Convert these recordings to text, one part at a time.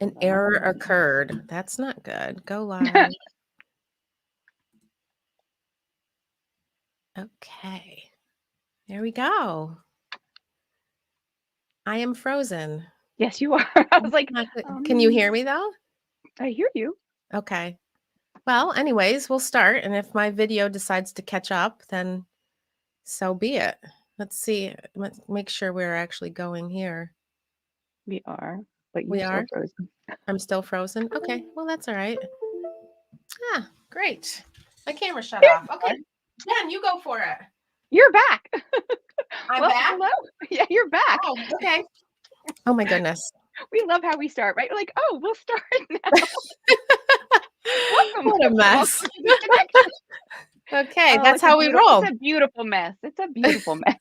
An error occurred. That's not good. Go live. Okay. There we go. I am frozen. Yes, you are. I was like, Can you hear me though? I hear you. Okay. Well, anyways, we'll start. And if my video decides to catch up, then so be it. Let's see. Let's make sure we're actually going here. We are, but We you're still are? frozen. I'm still frozen. Okay. Well, that's all right. Ah, great. My camera shut off. Okay. Jen, you go for it. You're back. I'm back? Hello. Yeah, you're back. Oh, okay. Oh my goodness. We love how we start, right? We're like, oh, we'll start now. Welcome. What a mess. Welcome to the connection. Okay, that's how we roll. It's a beautiful mess. It's a beautiful mess.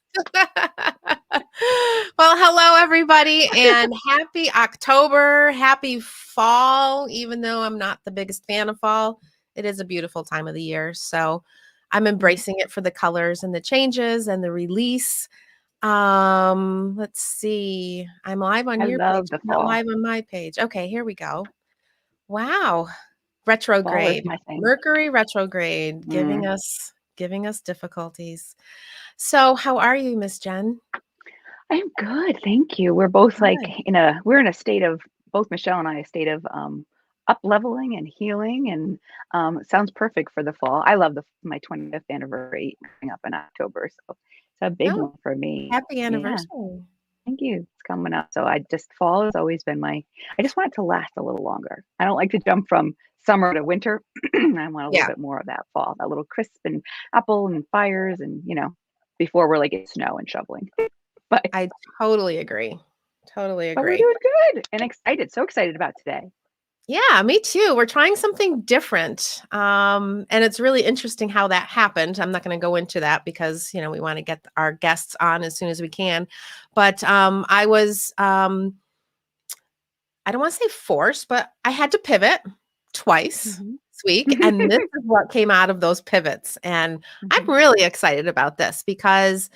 Well, hello everybody, and happy October, happy fall. Even though I'm not the biggest fan of fall, it is a beautiful time of the year. So I'm embracing it for the colors and the changes and the release. Let's see. I'm live on your page, not live on my page. Okay, here we go. Wow. Retrograde. Mercury retrograde, giving us difficulties. So how are you, Miss Jen? I'm good, thank you. We're both like we're in a state of, both Michelle and I, a state of up leveling and healing, and it sounds perfect for the fall. I love my 25th anniversary coming up in October, so it's a big one for me. Happy anniversary. Yeah. Thank you. It's coming up. So fall has always been I just want it to last a little longer. I don't like to jump from summer to winter. I want a little bit more of that fall, that little crisp and apple and fires and, before we're like in snow and shoveling. But I totally agree. Totally agree. But we're doing good and excited. So excited about today. Yeah, me too. We're trying something different. And it's really interesting how that happened. I'm not going to go into that because, we want to get our guests on as soon as we can. But I was, I don't want to say forced, but I had to pivot twice this week. And this is what came out of those pivots. And I'm really excited about this because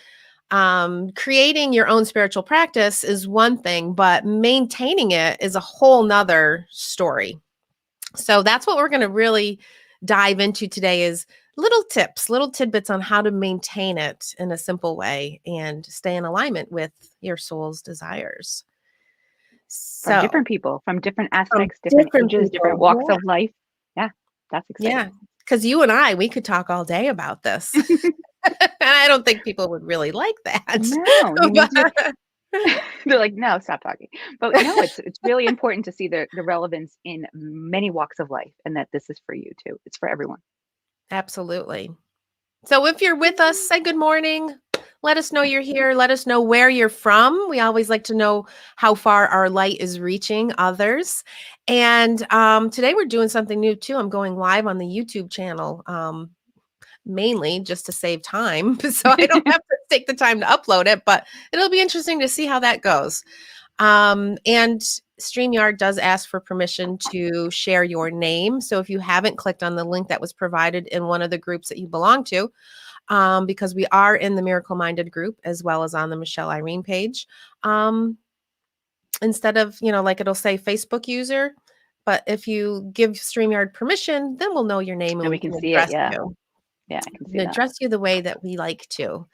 creating your own spiritual practice is one thing, but maintaining it is a whole nother story. So that's what we're going to really dive into today is little tips, little tidbits on how to maintain it in a simple way and stay in alignment with your soul's desires. So from different people, from different aspects, different ages, different walks of life. Yeah, that's exciting. Yeah, because you and we could talk all day about this. And I don't think people would really like that. No, they're like, no, stop talking. But no, it's really important to see the relevance in many walks of life, and that this is for you too. It's for everyone. Absolutely. So if you're with us, say good morning. Let us know you're here. Let us know where you're from. We always like to know how far our light is reaching others. And today we're doing something new too. I'm going live on the YouTube channel. Mainly just to save time. So I don't have to take the time to upload it, but it'll be interesting to see how that goes. And StreamYard does ask for permission to share your name. So if you haven't clicked on the link that was provided in one of the groups that you belong to, because we are in the Miracle Minded group as well as on the Michelle Irene page, instead of, like it'll say Facebook user, but if you give StreamYard permission, then we'll know your name and we can see it. Yeah. Yeah, I can see that. Address you the way that we like to.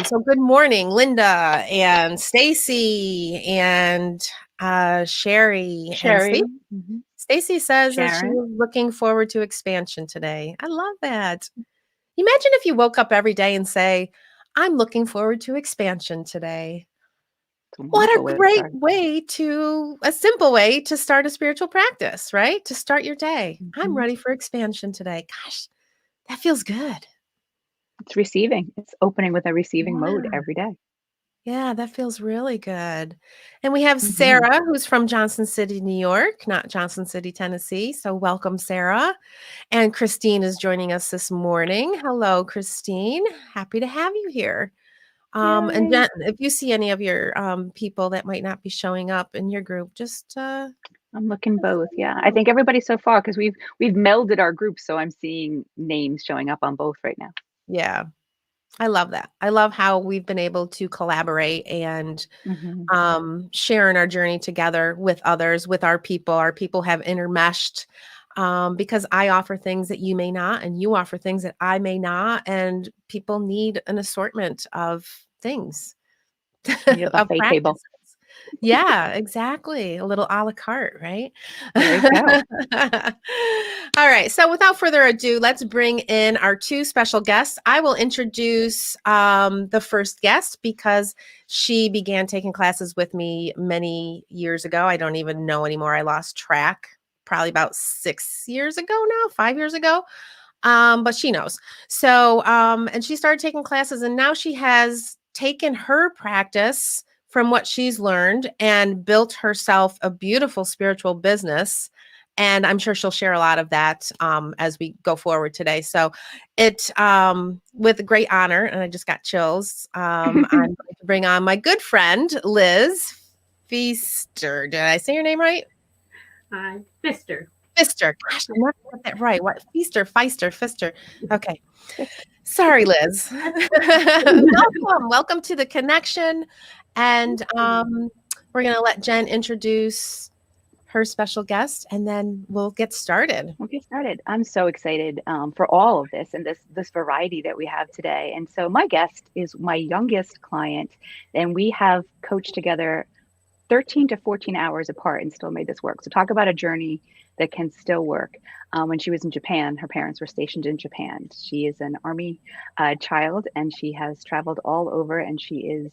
So good morning, Linda and Stacy and Sherry. Stacy says that she was looking forward to expansion today. I love that. Imagine if you woke up every day and say, I'm looking forward to expansion today. What a great a simple way to start a spiritual practice, right? To start your day. I'm ready for expansion today. Gosh, that feels good. It's receiving. It's opening with a receiving mode every day. Yeah, that feels really good. And we have Sarah, who's from Johnson City, New York, not Johnson City, Tennessee. So welcome, Sarah. And Christine is joining us this morning. Hello, Christine. Happy to have you here. And Jen, if you see any of your people that might not be showing up in your group, just I'm looking both. Yeah, I think everybody so far, because we've melded our groups, so I'm seeing names showing up on both right now. Yeah. I love that. I love how we've been able to collaborate and Hmm. share in our journey together with others, with our people. Our people have intermeshed because I offer things that you may not, and you offer things that I may not. And people need an assortment of things, We need a of buffet table. practices. Yeah, exactly. A little a la carte, right? There you go. All right. So without further ado, let's bring in our two special guests. I will introduce the first guest because she began taking classes with me many years ago. I don't even know anymore. I lost track. Probably about 6 years ago now, 5 years ago. But she knows. So, and she started taking classes, and now she has taken her practice from what she's learned and built herself a beautiful spiritual business. And I'm sure she'll share a lot of that as we go forward today. So, with great honor, and I just got chills. I'm going to bring on my good friend Liz Pfister. Did I say your name right? Pfister. Pfister. Gosh, I never got that right. What? Pfister. Okay. Sorry, Liz. Welcome to the connection. And we're going to let Jen introduce her special guest, and then we'll get started. We'll get started. I'm so excited for all of this and this variety that we have today. And so my guest is my youngest client, and we have coached together 13 to 14 hours apart and still made this work. So talk about a journey that can still work. When she was in Japan, her parents were stationed in Japan. She is an Army child, and she has traveled all over, and she is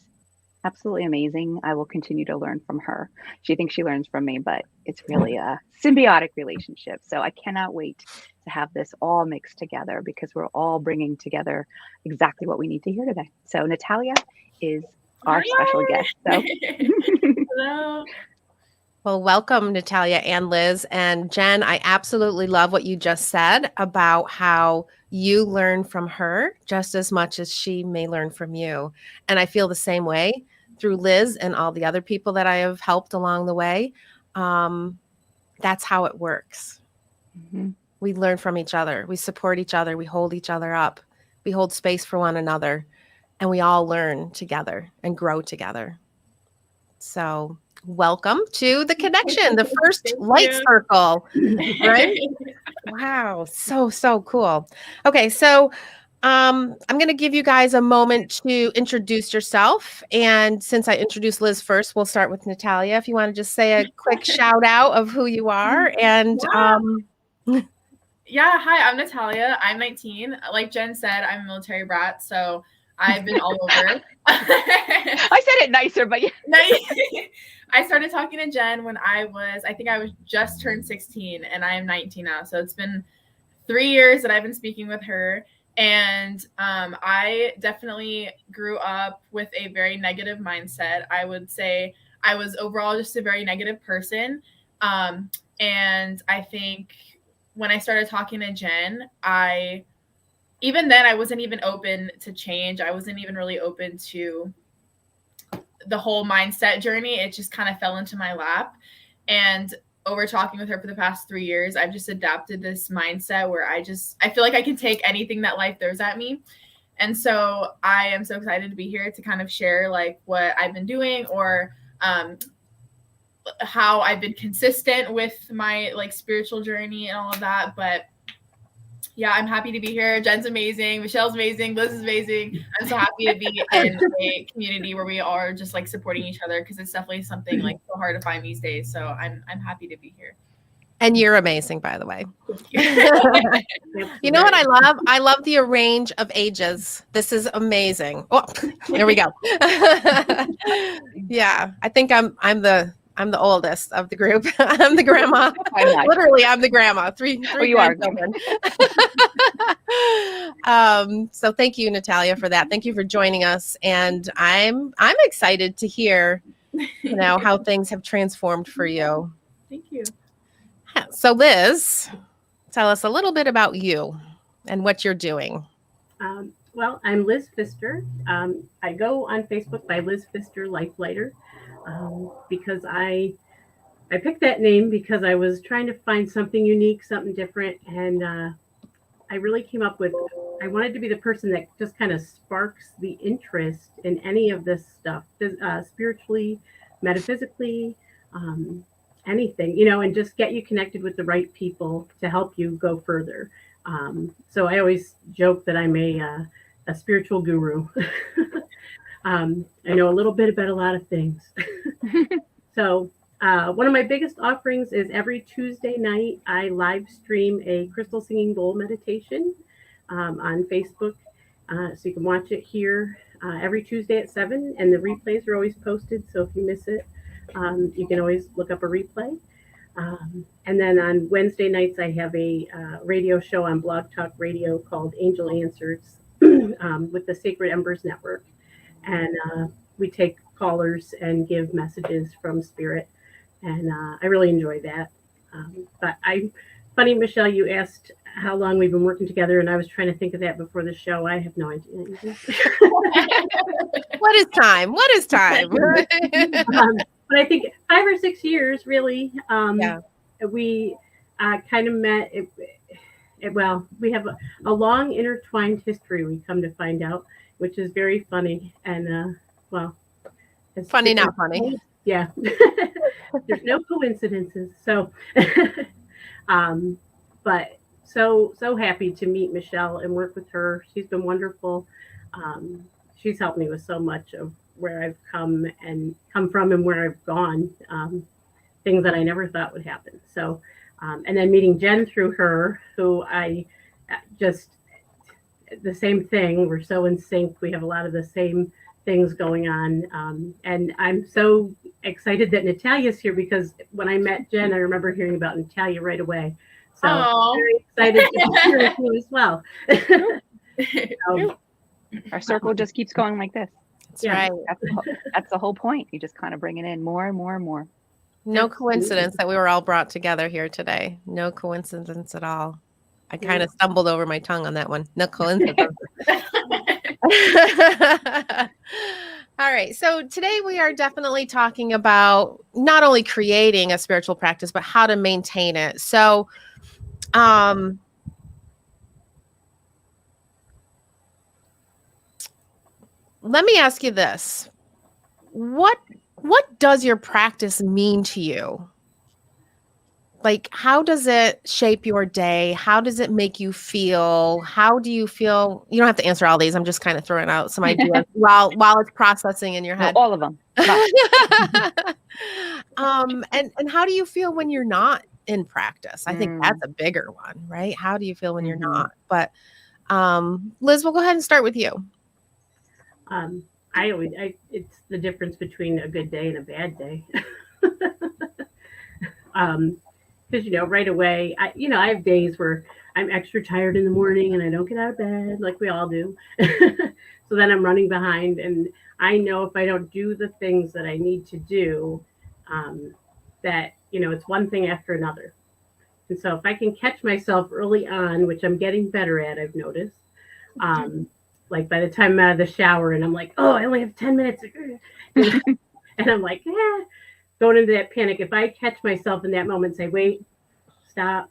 absolutely amazing. I will continue to learn from her. She thinks she learns from me, but it's really a symbiotic relationship. So I cannot wait to have this all mixed together because we're all bringing together exactly what we need to hear today. So Natalia is our special guest. So Hello. Well, welcome, Natalia and Liz. And Jen, I absolutely love what you just said about how you learn from her just as much as she may learn from you. And I feel the same way through Liz and all the other people that I have helped along the way. That's how it works. mm-hmm. We learn from each other. We support each other. We hold each other up. We hold space for one another. And we all learn together and grow together. So welcome to the connection, the first light circle, right? Wow, so cool. Okay, so I'm going to give you guys a moment to introduce yourself. And since I introduced Liz first, we'll start with Natalia. If you want to just say a quick shout out of who you are. And yeah, hi, I'm Natalia. I'm 19. Like Jen said, I'm a military brat, so I've been all over. I said it nicer, but yeah. I started talking to Jen when I think I was just turned 16, and I am 19 now. So it's been 3 years that I've been speaking with her. And I definitely grew up with a very negative mindset. I would say I was overall just a very negative person. And I think when I started talking to Jen, even then I wasn't even open to change. I wasn't even really open to the whole mindset journey. It just kind of fell into my lap. And over talking with her for the past 3 years, I've just adapted this mindset where I feel like I can take anything that life throws at me. And so I am so excited to be here to kind of share like what I've been doing or how I've been consistent with my like spiritual journey and all of that. But yeah, I'm happy to be here. Jen's amazing. Michelle's amazing. Liz is amazing. I'm so happy to be in a community where we are just like supporting each other because it's definitely something like so hard to find these days. So I'm happy to be here. And you're amazing, by the way. Thank you. You know what I love? I love the range of ages. This is amazing. Oh, there we go. Yeah, I think I'm the oldest of the group. I'm the grandma. Literally, I'm the grandma. Three you are. So thank you, Natalia, for that. Thank you for joining us, and I'm excited to hear, how things have transformed for you. Thank you. So, Liz, tell us a little bit about you and what you're doing. Well, I'm Liz Pfister. I go on Facebook by Liz Pfister Lifelighter because I picked that name because I was trying to find something unique, something different, and I really came up with, I wanted to be the person that just kind of sparks the interest in any of this stuff, spiritually, metaphysically, anything, and just get you connected with the right people to help you go further. So I always joke that I'm a spiritual guru. I know a little bit about a lot of things. So one of my biggest offerings is every Tuesday night, I live stream a crystal singing bowl meditation on Facebook. So you can watch it here every Tuesday at 7, and the replays are always posted. So if you miss it, you can always look up a replay. And then on Wednesday nights, I have a radio show on Blog Talk Radio called Angel Answers with the Sacred Embers Network. And we take callers and give messages from spirit. And I really enjoy that. But funny, Michelle, you asked how long we've been working together, and I was trying to think of that before the show. I have no idea. What is time? What is time? But I think 5 or 6 years, really. We kind of met. Well, we have a long intertwined history, we come to find out, which is very funny. And, well. It's funny, not funny. Yeah. There's no coincidences. So, but so happy to meet Michelle and work with her. She's been wonderful. She's helped me with so much of where I've come from and where I've gone, things that I never thought would happen. So, and then meeting Jen through her, who I just, the same thing. We're so in sync. We have a lot of the same things going on. And I'm so excited that Natalia's here, because when I met Jen, I remember hearing about Natalia right away. So I'm very excited to be here with you as well. Our circle just keeps going like this. That's right. That's the whole point. You just kind of bring it in more and more and more. No coincidence that we were all brought together here today. No coincidence at all. I kind of stumbled over my tongue on that one. No coincidence. All right. So today we are definitely talking about not only creating a spiritual practice, but how to maintain it. So, let me ask you this. What does your practice mean to you? Like, how does it shape your day? How does it make you feel? How do you feel? You don't have to answer all these. I'm just kind of throwing out some ideas while it's processing in your head. No, all of them. And how do you feel when you're not in practice? I think that's a bigger one, right? How do you feel when you're not? But Liz, we'll go ahead and start with you. It's the difference between a good day and a bad day. Because, right away, I have days where I'm extra tired in the morning and I don't get out of bed like we all do. So then I'm running behind, and I know if I don't do the things that I need to do, that, it's one thing after another. And so if I can catch myself early on, which I'm getting better at, I've noticed, like by the time I'm out of the shower and I'm like, oh, I only have 10 minutes. And I'm like, going into that panic. If I catch myself in that moment, say, wait, stop.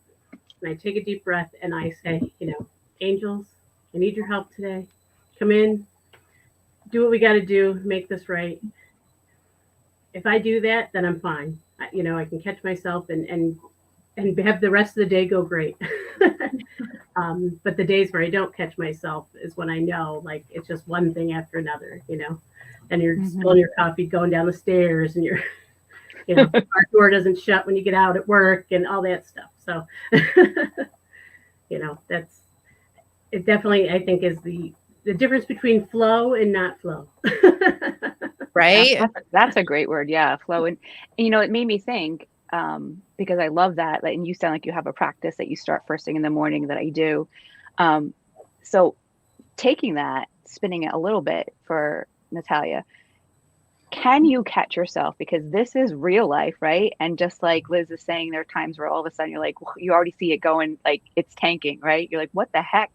And I take a deep breath and I say, angels, I need your help today. Come in, do what we got to do, make this right. If I do that, then I'm fine. I can catch myself and have the rest of the day go great. But the days where I don't catch myself is when I know, like, it's just one thing after another, and you're spilling your coffee going down the stairs, and you're, our door doesn't shut when you get out at work and all that stuff. So, that's, it definitely, I think, is the difference between flow and not flow. Right. That's a great word. Yeah. Flow. And it made me think, because I love that. And you sound like you have a practice that you start first thing in the morning that I do. So taking that, spinning it a little bit for Natalia, can you catch yourself? Because this is real life, right? And just like Liz is saying, there are times where all of a sudden you're like, you already see it going, like it's tanking, right? You're like, what the heck?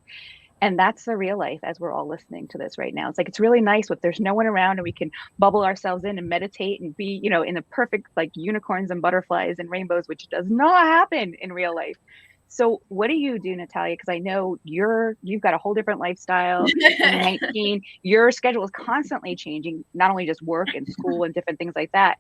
And that's the real life as we're all listening to this right now. It's like, it's really nice if there's no one around and we can bubble ourselves in and meditate and be, in the perfect, like unicorns and butterflies and rainbows, which does not happen in real life. So what do you do, Natalia? Because I know you've got a whole different lifestyle. You're 19. Your schedule is constantly changing, not only just work and school and different things like that.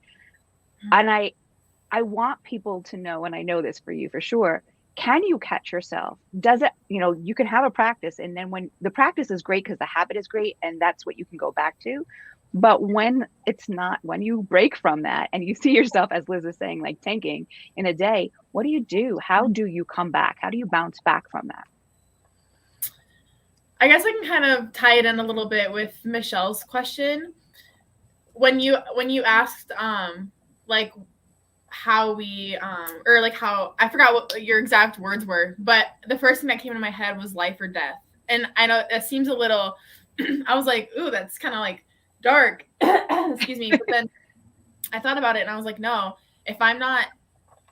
And I want people to know, and I know this for you for sure, can you catch yourself? Does it, you can have a practice, and then when the practice is great because the habit is great and that's what you can go back to. But when it's not, when you break from that and you see yourself, as Liz is saying, like tanking in a day, what do you do? How do you come back? How do you bounce back from that? I guess I can kind of tie it in a little bit with Michelle's question. When you asked, like how we, or like how, I forgot what your exact words were, but the first thing that came into my head was life or death. And I know it seems a little, I was like, ooh, that's kind of like dark. Excuse me. But then I thought about it and I was like, no, if I'm not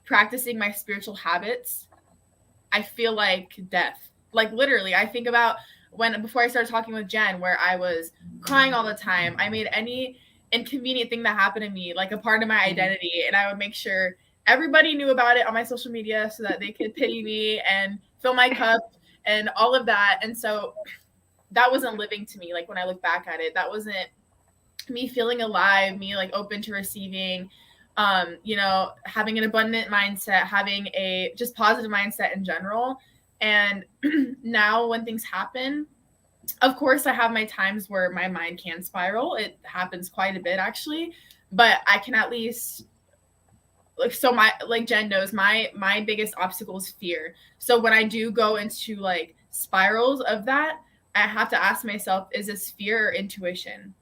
practicing my spiritual habits, I feel like death. Like literally, I think about before I started talking with Jen, where I was crying all the time. I made any inconvenient thing that happened to me like a part of my identity, and I would make sure everybody knew about it on my social media so that they could pity me and fill my cup and all of that. And so that wasn't living to me. Like when I look back at it, that wasn't me feeling alive, me like open to receiving, having an abundant mindset, having a just positive mindset in general. And now when things happen, of course I have my times where my mind can spiral. It happens quite a bit actually, but I can at least like Jen knows, my biggest obstacle is fear. So when I do go into like spirals of that, I have to ask myself, is this fear or intuition?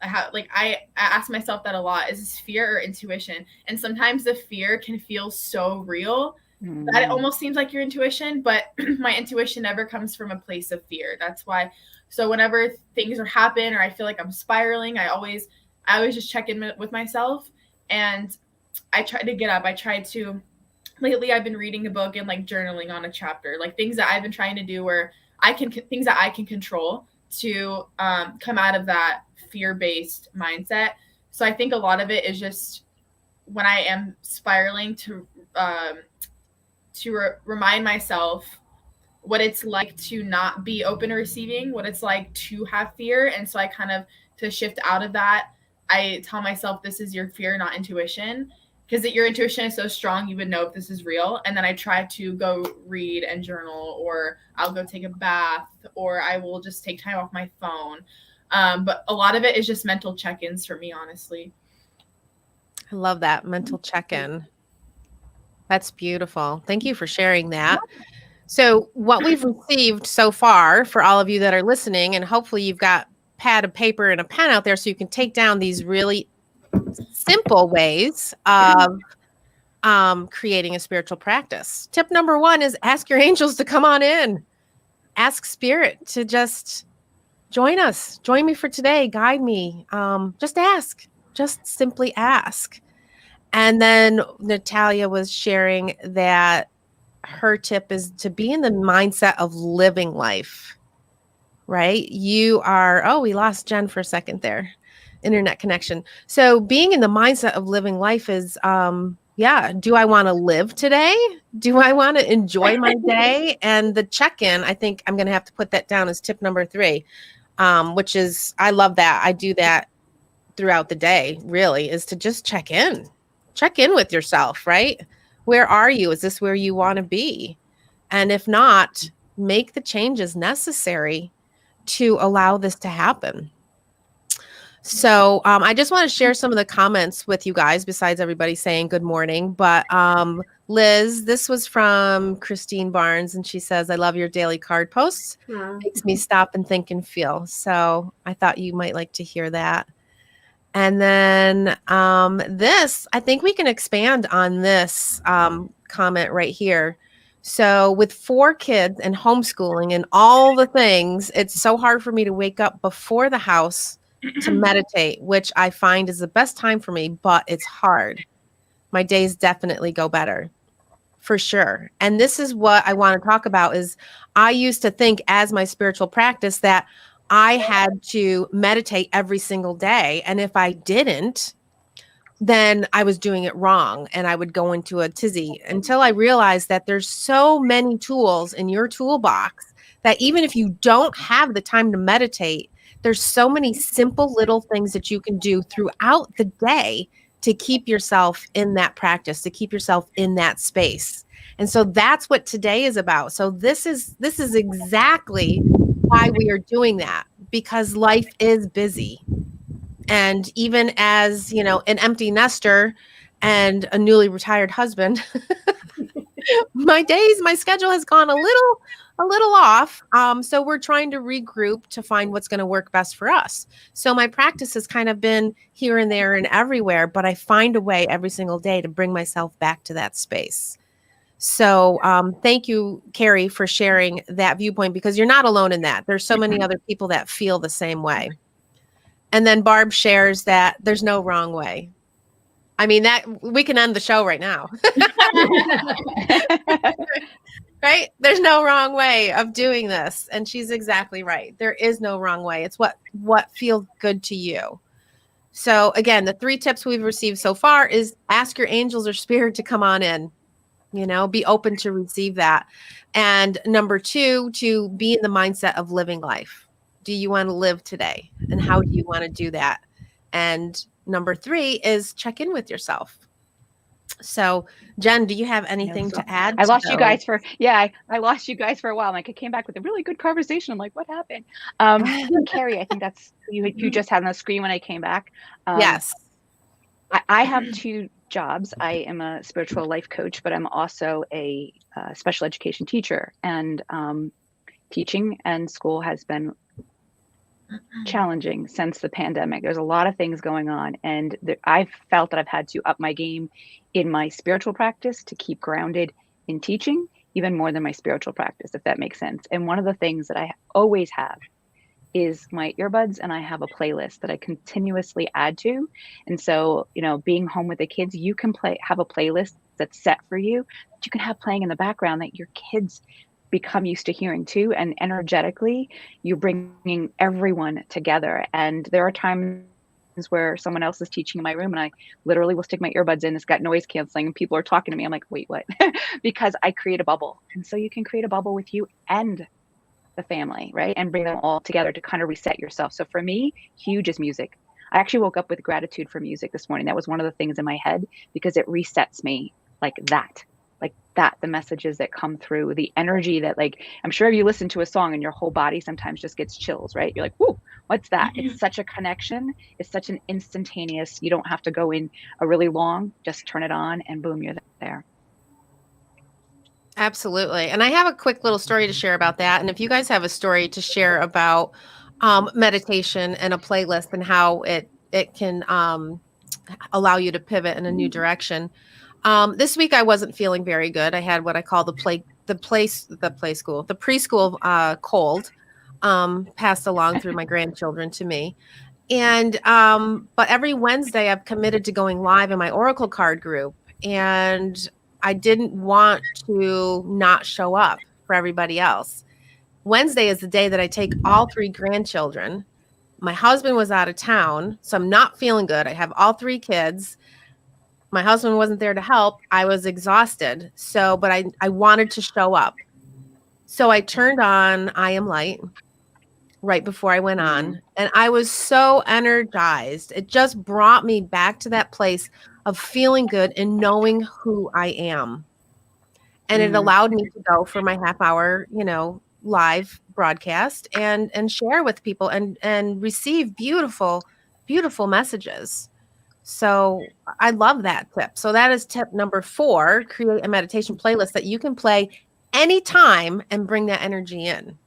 I ask myself that a lot. Is this fear or intuition? And sometimes the fear can feel so real that it almost seems like your intuition, but my intuition never comes from a place of fear. That's why. So whenever things are happen or I feel like I'm spiraling, I always just check in with myself, and I try to get up. Lately I've been reading a book and like journaling on a chapter, like things that I've been trying to do where things that I can control to come out of that fear-based mindset. So I think a lot of it is just when I am spiraling to remind myself what it's like to not be open to receiving, what it's like to have fear. And so I kind of, to shift out of that, I tell myself, this is your fear, not intuition, because your intuition is so strong, you would know if this is real. And then I try to go read and journal, or I'll go take a bath, or I will just take time off my phone. But a lot of it is just mental check-ins for me, honestly. I love that mental check-in. That's beautiful. Thank you for sharing that. So what we've received so far for all of you that are listening, and hopefully you've got pad of paper and a pen out there so you can take down these really simple ways of creating a spiritual practice. Tip number 1 is ask your angels to come on in. Ask spirit to just join us. Join me for today. Guide me. Just ask. Just simply ask. And then Natalia was sharing that her tip is to be in the mindset of living life, right? We lost Jen for a second there. Internet connection. So being in the mindset of living life is, do I want to live today? Do I want to enjoy my day? And the check-in, I think I'm going to have to put that down as tip number 3, which is, I love that. I do that throughout the day, really, is to just check in with yourself, right? Where are you? Is this where you want to be? And if not, make the changes necessary to allow this to happen. So I just want to share some of the comments with you guys, besides everybody saying good morning. But Liz, this was from Christine Barnes, and she says, I love your daily card posts. Makes me stop and think and feel. So I thought you might like to hear that. And then this, I think we can expand on this comment right here. So with 4 kids and homeschooling and all the things, it's so hard for me to wake up before the house to meditate, which I find is the best time for me, but it's hard. My days definitely go better, for sure. And this is what I want to talk about is I used to think as my spiritual practice that I had to meditate every single day. And if I didn't, then I was doing it wrong and I would go into a tizzy until I realized that there's so many tools in your toolbox that even if you don't have the time to meditate, there's so many simple little things that you can do throughout the day to keep yourself in that practice, to keep yourself in that space. And so that's what today is about. So this is exactly why we are doing that, because life is busy. And even as, you know, an empty nester and a newly retired husband, my schedule has gone a little off. So we're trying to regroup to find what's going to work best for us. So my practice has kind of been here and there and everywhere, but I find a way every single day to bring myself back to that space. So thank you, Carrie, for sharing that viewpoint, because you're not alone in that. There's so many other people that feel the same way. And then Barb shares that there's no wrong way. I mean, that we can end the show right now. Right? There's no wrong way of doing this. And she's exactly right. There is no wrong way. It's what feels good to you. So again, the 3 tips we've received so far is ask your angels or spirit to come on in, you know, be open to receive that. And number 2, to be in the mindset of living life. Do you want to live today? And how do you want to do that? And number 3 is check in with yourself. So, Jen, do you have anything to add? I lost you guys for I lost you guys for a while. Like I came back with a really good conversation. I'm like, what happened? Carrie, I think that's you just had on the screen when I came back. Yes. I have 2 jobs. I am a spiritual life coach, but I'm also a special education teacher. And teaching and school has been challenging since the pandemic. There's a lot of things going on, and I've felt that I've had to up my game in my spiritual practice to keep grounded in teaching, even more than my spiritual practice, if that makes sense. And one of the things that I always have is my earbuds, and I have a playlist that I continuously add to. And so, you know, being home with the kids, you can have a playlist that's set for you that you can have playing in the background that your kids become used to hearing too. And energetically, you're bringing everyone together. And there are times where someone else is teaching in my room and I literally will stick my earbuds in. It's got noise canceling and people are talking to me. I'm like, wait, what? Because I create a bubble. And so you can create a bubble with you and the family, right? And bring them all together to kind of reset yourself. So for me, huge is music. I actually woke up with gratitude for music this morning. That was one of the things in my head because it resets me like that, the messages that come through, the energy that, like, I'm sure you listen to a song and your whole body sometimes just gets chills, right? You're like, whoo, what's that? It's such a connection. It's such an instantaneous, you don't have to go in a really long, just turn it on and boom, you're there. Absolutely. And I have a quick little story to share about that. And if you guys have a story to share about meditation and a playlist and how it can allow you to pivot in a new direction. This week I wasn't feeling very good. I had what I call the preschool cold passed along through my grandchildren to me. And but every Wednesday I've committed to going live in my Oracle card group, and I didn't want to not show up for everybody else. Wednesday is the day that I take all 3 grandchildren. My husband was out of town, so I'm not feeling good. I have all 3 kids. My husband wasn't there to help. I was exhausted. So, but I wanted to show up. So I turned on I Am Light right before I went on. And I was so energized. It just brought me back to that place of feeling good and knowing who I am. And it allowed me to go for my half hour, live broadcast and share with people and receive beautiful, beautiful messages. So I love that tip. So that is tip number 4, create a meditation playlist that you can play anytime and bring that energy in.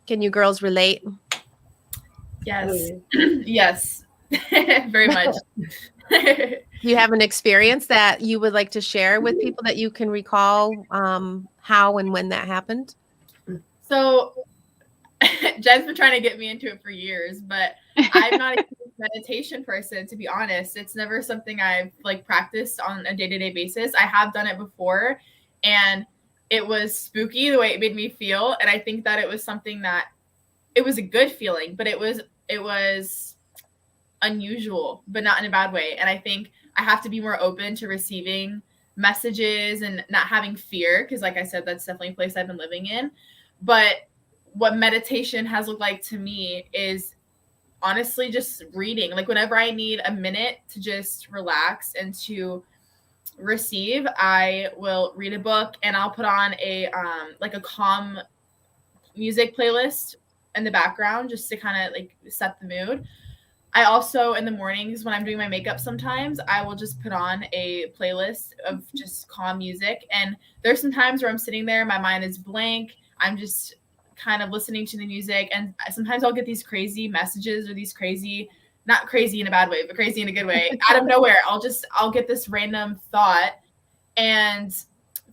Can you girls relate? Yes. Yes. Very much. Do you have an experience that you would like to share with people that you can recall how and when that happened? So Jen's been trying to get me into it for years, but I'm not a meditation person, to be honest. It's never something I've practiced on a day-to-day basis. I have done it before and it was spooky the way it made me feel. And I think that it was something that it was a good feeling, but it was unusual, but not in a bad way. And I think I have to be more open to receiving messages and not having fear, because like I said, that's definitely a place I've been living in. But what meditation has looked like to me is honestly just reading. Like whenever I need a minute to just relax and to receive, I will read a book, and I'll put on a like a calm music playlist in the background just to kind of like set the mood. I also, in the mornings when I'm doing my makeup, sometimes I will just put on a playlist of just calm music. And there's some times where I'm sitting there, my mind is blank. I'm just kind of listening to the music. And sometimes I'll get these crazy messages or these crazy, not crazy in a bad way, but crazy in a good way, out of nowhere. I'll get this random thought. And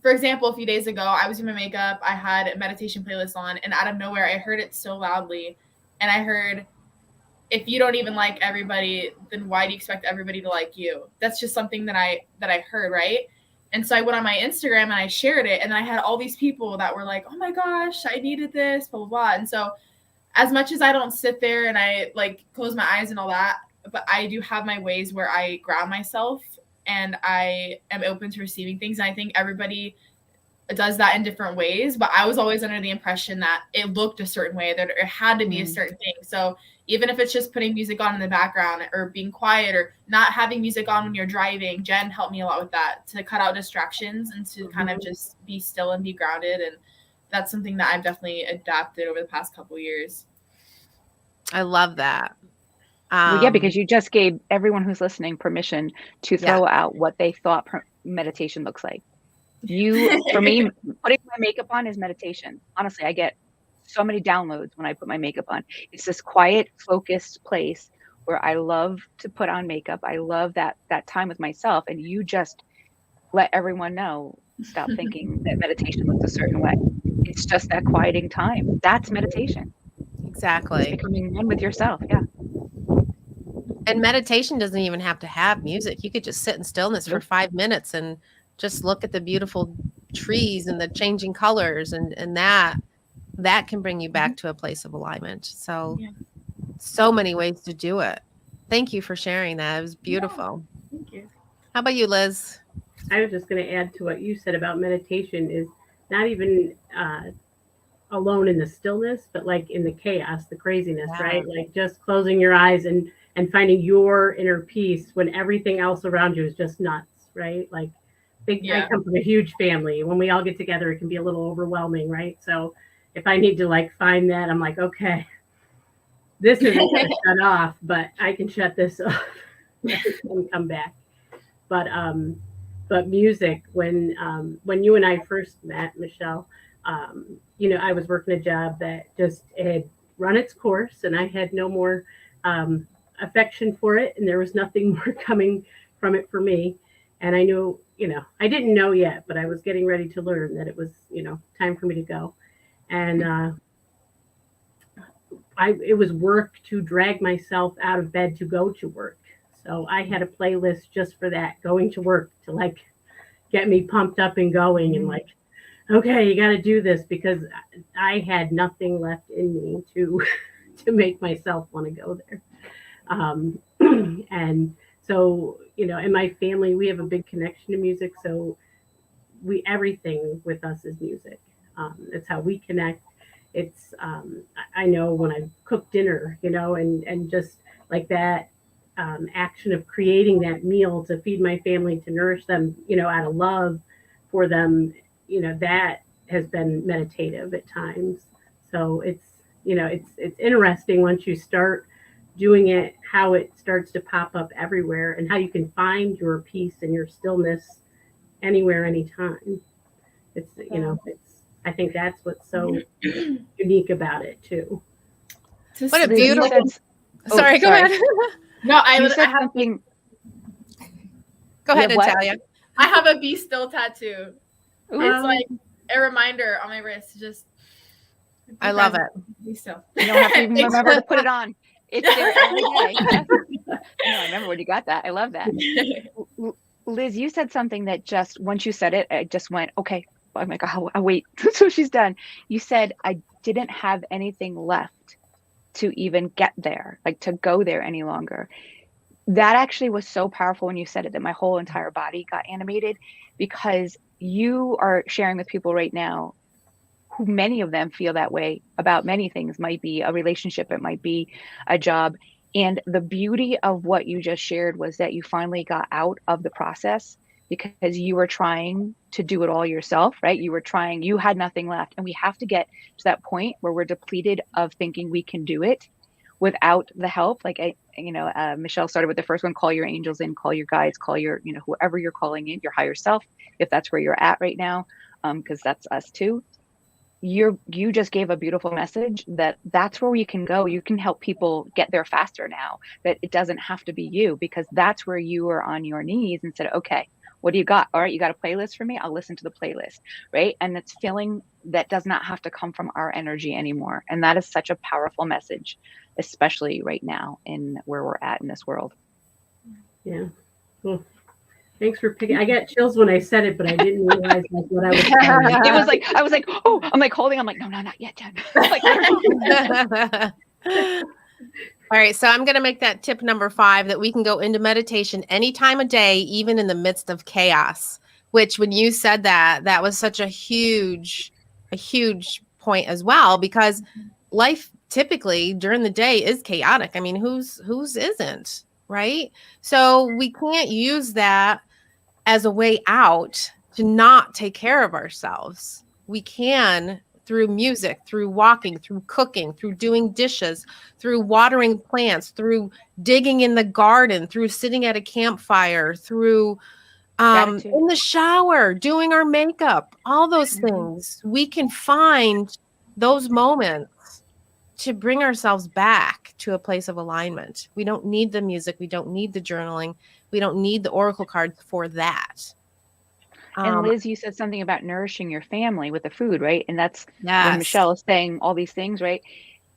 for example, a few days ago, I was doing my makeup. I had a meditation playlist on, and out of nowhere, I heard it so loudly. And I heard, if you don't even like everybody, then why do you expect everybody to like you? That's just something that I heard, right? And so I went on my Instagram and I shared it, and I had all these people that were like, oh my gosh, I needed this, blah, blah, blah. And so as much as I don't sit there and I like close my eyes and all that, but I do have my ways where I ground myself and I am open to receiving things. And I think everybody does that in different ways, but I was always under the impression that it looked a certain way, that it had to be a certain thing. So even if it's just putting music on in the background or being quiet or not having music on when you're driving, Jen helped me a lot with that, to cut out distractions and to kind of just be still and be grounded. And that's something that I've definitely adapted over the past couple of years. I love that. Well, yeah, because you just gave everyone who's listening permission to throw out what they thought meditation looks like. For me, putting my makeup on is meditation. Honestly, I get so many downloads when I put my makeup on. It's this quiet, focused place where I love to put on makeup. I love that time with myself. And you just let everyone know, stop thinking that meditation looks a certain way. It's just that quieting time. That's meditation. Exactly. It's becoming one with yourself. Yeah. And meditation doesn't even have to have music. You could just sit in stillness for 5 minutes and just look at the beautiful trees and the changing colors, and that can bring you back to a place of alignment. So many ways to do it. Thank you for sharing that. It was beautiful. Yeah, thank you. How about you, Liz? I was just going to add to what you said about meditation is not even alone in the stillness, but like in the chaos, the craziness, right? Like just closing your eyes and finding your inner peace when everything else around you is just nuts, right? Like I come from a huge family. When we all get together, it can be a little overwhelming, right? So if I need to like find that, I'm like, okay, this isn't going to shut off, but I can shut this off and come back. But music, when you and I first met, Michelle, I was working a job that just had run its course, and I had no more affection for it, and there was nothing more coming from it for me. And I knew, I didn't know yet, but I was getting ready to learn that it was, time for me to go. And it was work to drag myself out of bed to go to work. So I had a playlist just for that, going to work, to like get me pumped up and going, and like, okay, you got to do this, because I had nothing left in me to make myself want to go there. And so, in my family, we have a big connection to music. So everything with us is music. It's how we connect. It's, I know when I cook dinner, and just like that action of creating that meal to feed my family, to nourish them, out of love for them, that has been meditative at times. So it's interesting once you start doing it, how it starts to pop up everywhere, and how you can find your peace and your stillness anywhere, anytime. It's, I think that's what's so unique about it too. What a beautiful. Sorry, go ahead. No, I have something. Go ahead, Natalia. I have a Be Still tattoo. It's like a reminder on my wrist. Just. I love it. Be still. You don't have to even remember to put it on. It's there every day. I remember when you got that. I love that. Liz, you said something that just, once you said it, I just went, okay, oh my God, I'll wait. So she's done. You said, I didn't have anything left to even get there, like to go there any longer. That actually was so powerful when you said it, that my whole entire body got animated, because you are sharing with people right now who many of them feel that way about many things. Might be a relationship, it might be a job. And the beauty of what you just shared was that you finally got out of the process, because you were trying to do it all yourself, right? You were trying, you had nothing left. And we have to get to that point where we're depleted of thinking we can do it without the help. Like, Michelle started with the first one: call your angels in, call your guides, call your, whoever you're calling in, your higher self, if that's where you're at right now, because that's us too. You just gave a beautiful message that that's where you can go. You can help people get there faster now, that it doesn't have to be you, because that's where you were on your knees and said, okay, what do you got? All right, you got a playlist for me? I'll listen to the playlist, right? And it's feeling that does not have to come from our energy anymore. And that is such a powerful message, especially right now in where we're at in this world. Yeah. Cool. Thanks for picking. I got chills when I said it, but I didn't realize like what I was saying. It was like, I was like, oh, I'm like holding, I'm like, no, not yet, Jen. All right, so I'm going to make that tip number 5, that we can go into meditation any time of day, even in the midst of chaos, which when you said that, that was such a huge point as well, because life typically during the day is chaotic. I mean, whose isn't, right? So we can't use that as a way out to not take care of ourselves. We can, through music, through walking, through cooking, through doing dishes, through watering plants, through digging in the garden, through sitting at a campfire, through in the shower, doing our makeup, all those things. We can find those moments to bring ourselves back to a place of alignment. We don't need the music. We don't need the journaling. We don't need the oracle cards for that. And Liz, you said something about nourishing your family with the food, right? And that's yes. when Michelle is saying all these things, right?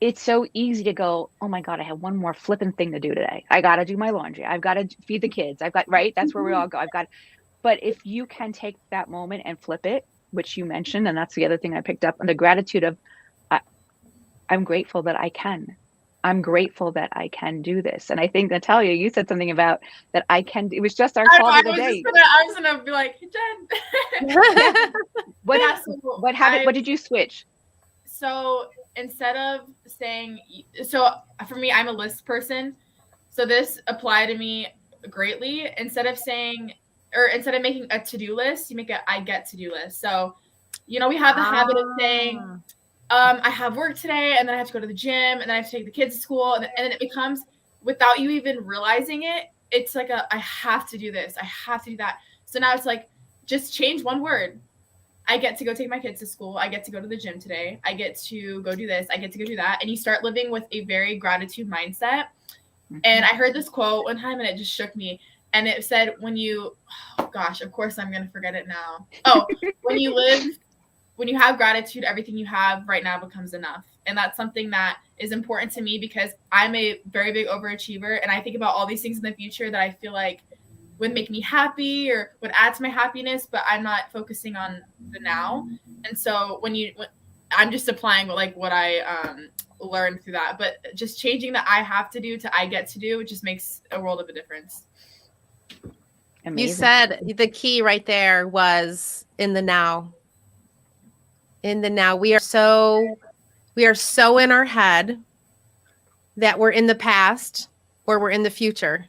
It's so easy to go, oh my God, I have one more flipping thing to do today. I got to do my laundry. I've got to feed the kids. Right? That's where we all go. But if you can take that moment and flip it, which you mentioned, and that's the other thing I picked up, and the gratitude of, I'm grateful that I can. I'm grateful that I can do this. And I think, Natalia, you said something about that I can. It was just our call the other day. I was gonna be like, Jen. What happened? What did you switch? So instead of saying, so for me, I'm a list person. So this applied to me greatly. Instead of making a to-do list, you make a I get to-do list. So, we have the habit of saying, I have work today, and then I have to go to the gym, and then I have to take the kids to school. And then it becomes, without you even realizing it, it's like I have to do this. I have to do that. So now it's like, just change one word. I get to go take my kids to school. I get to go to the gym today. I get to go do this. I get to go do that. And you start living with a very gratitude mindset. And I heard this quote one time, and it just shook me. And it said, of course I'm going to forget it now. Oh, when you have gratitude, everything you have right now becomes enough. And that's something that is important to me, because I'm a very big overachiever. And I think about all these things in the future that I feel like would make me happy or would add to my happiness, but I'm not focusing on the now. And so when I'm just applying what I learned through that, but just changing the I have to do to I get to do, it just makes a world of a difference. Amazing. You said the key right there was in the now. In the now. We are so in our head that we're in the past or we're in the future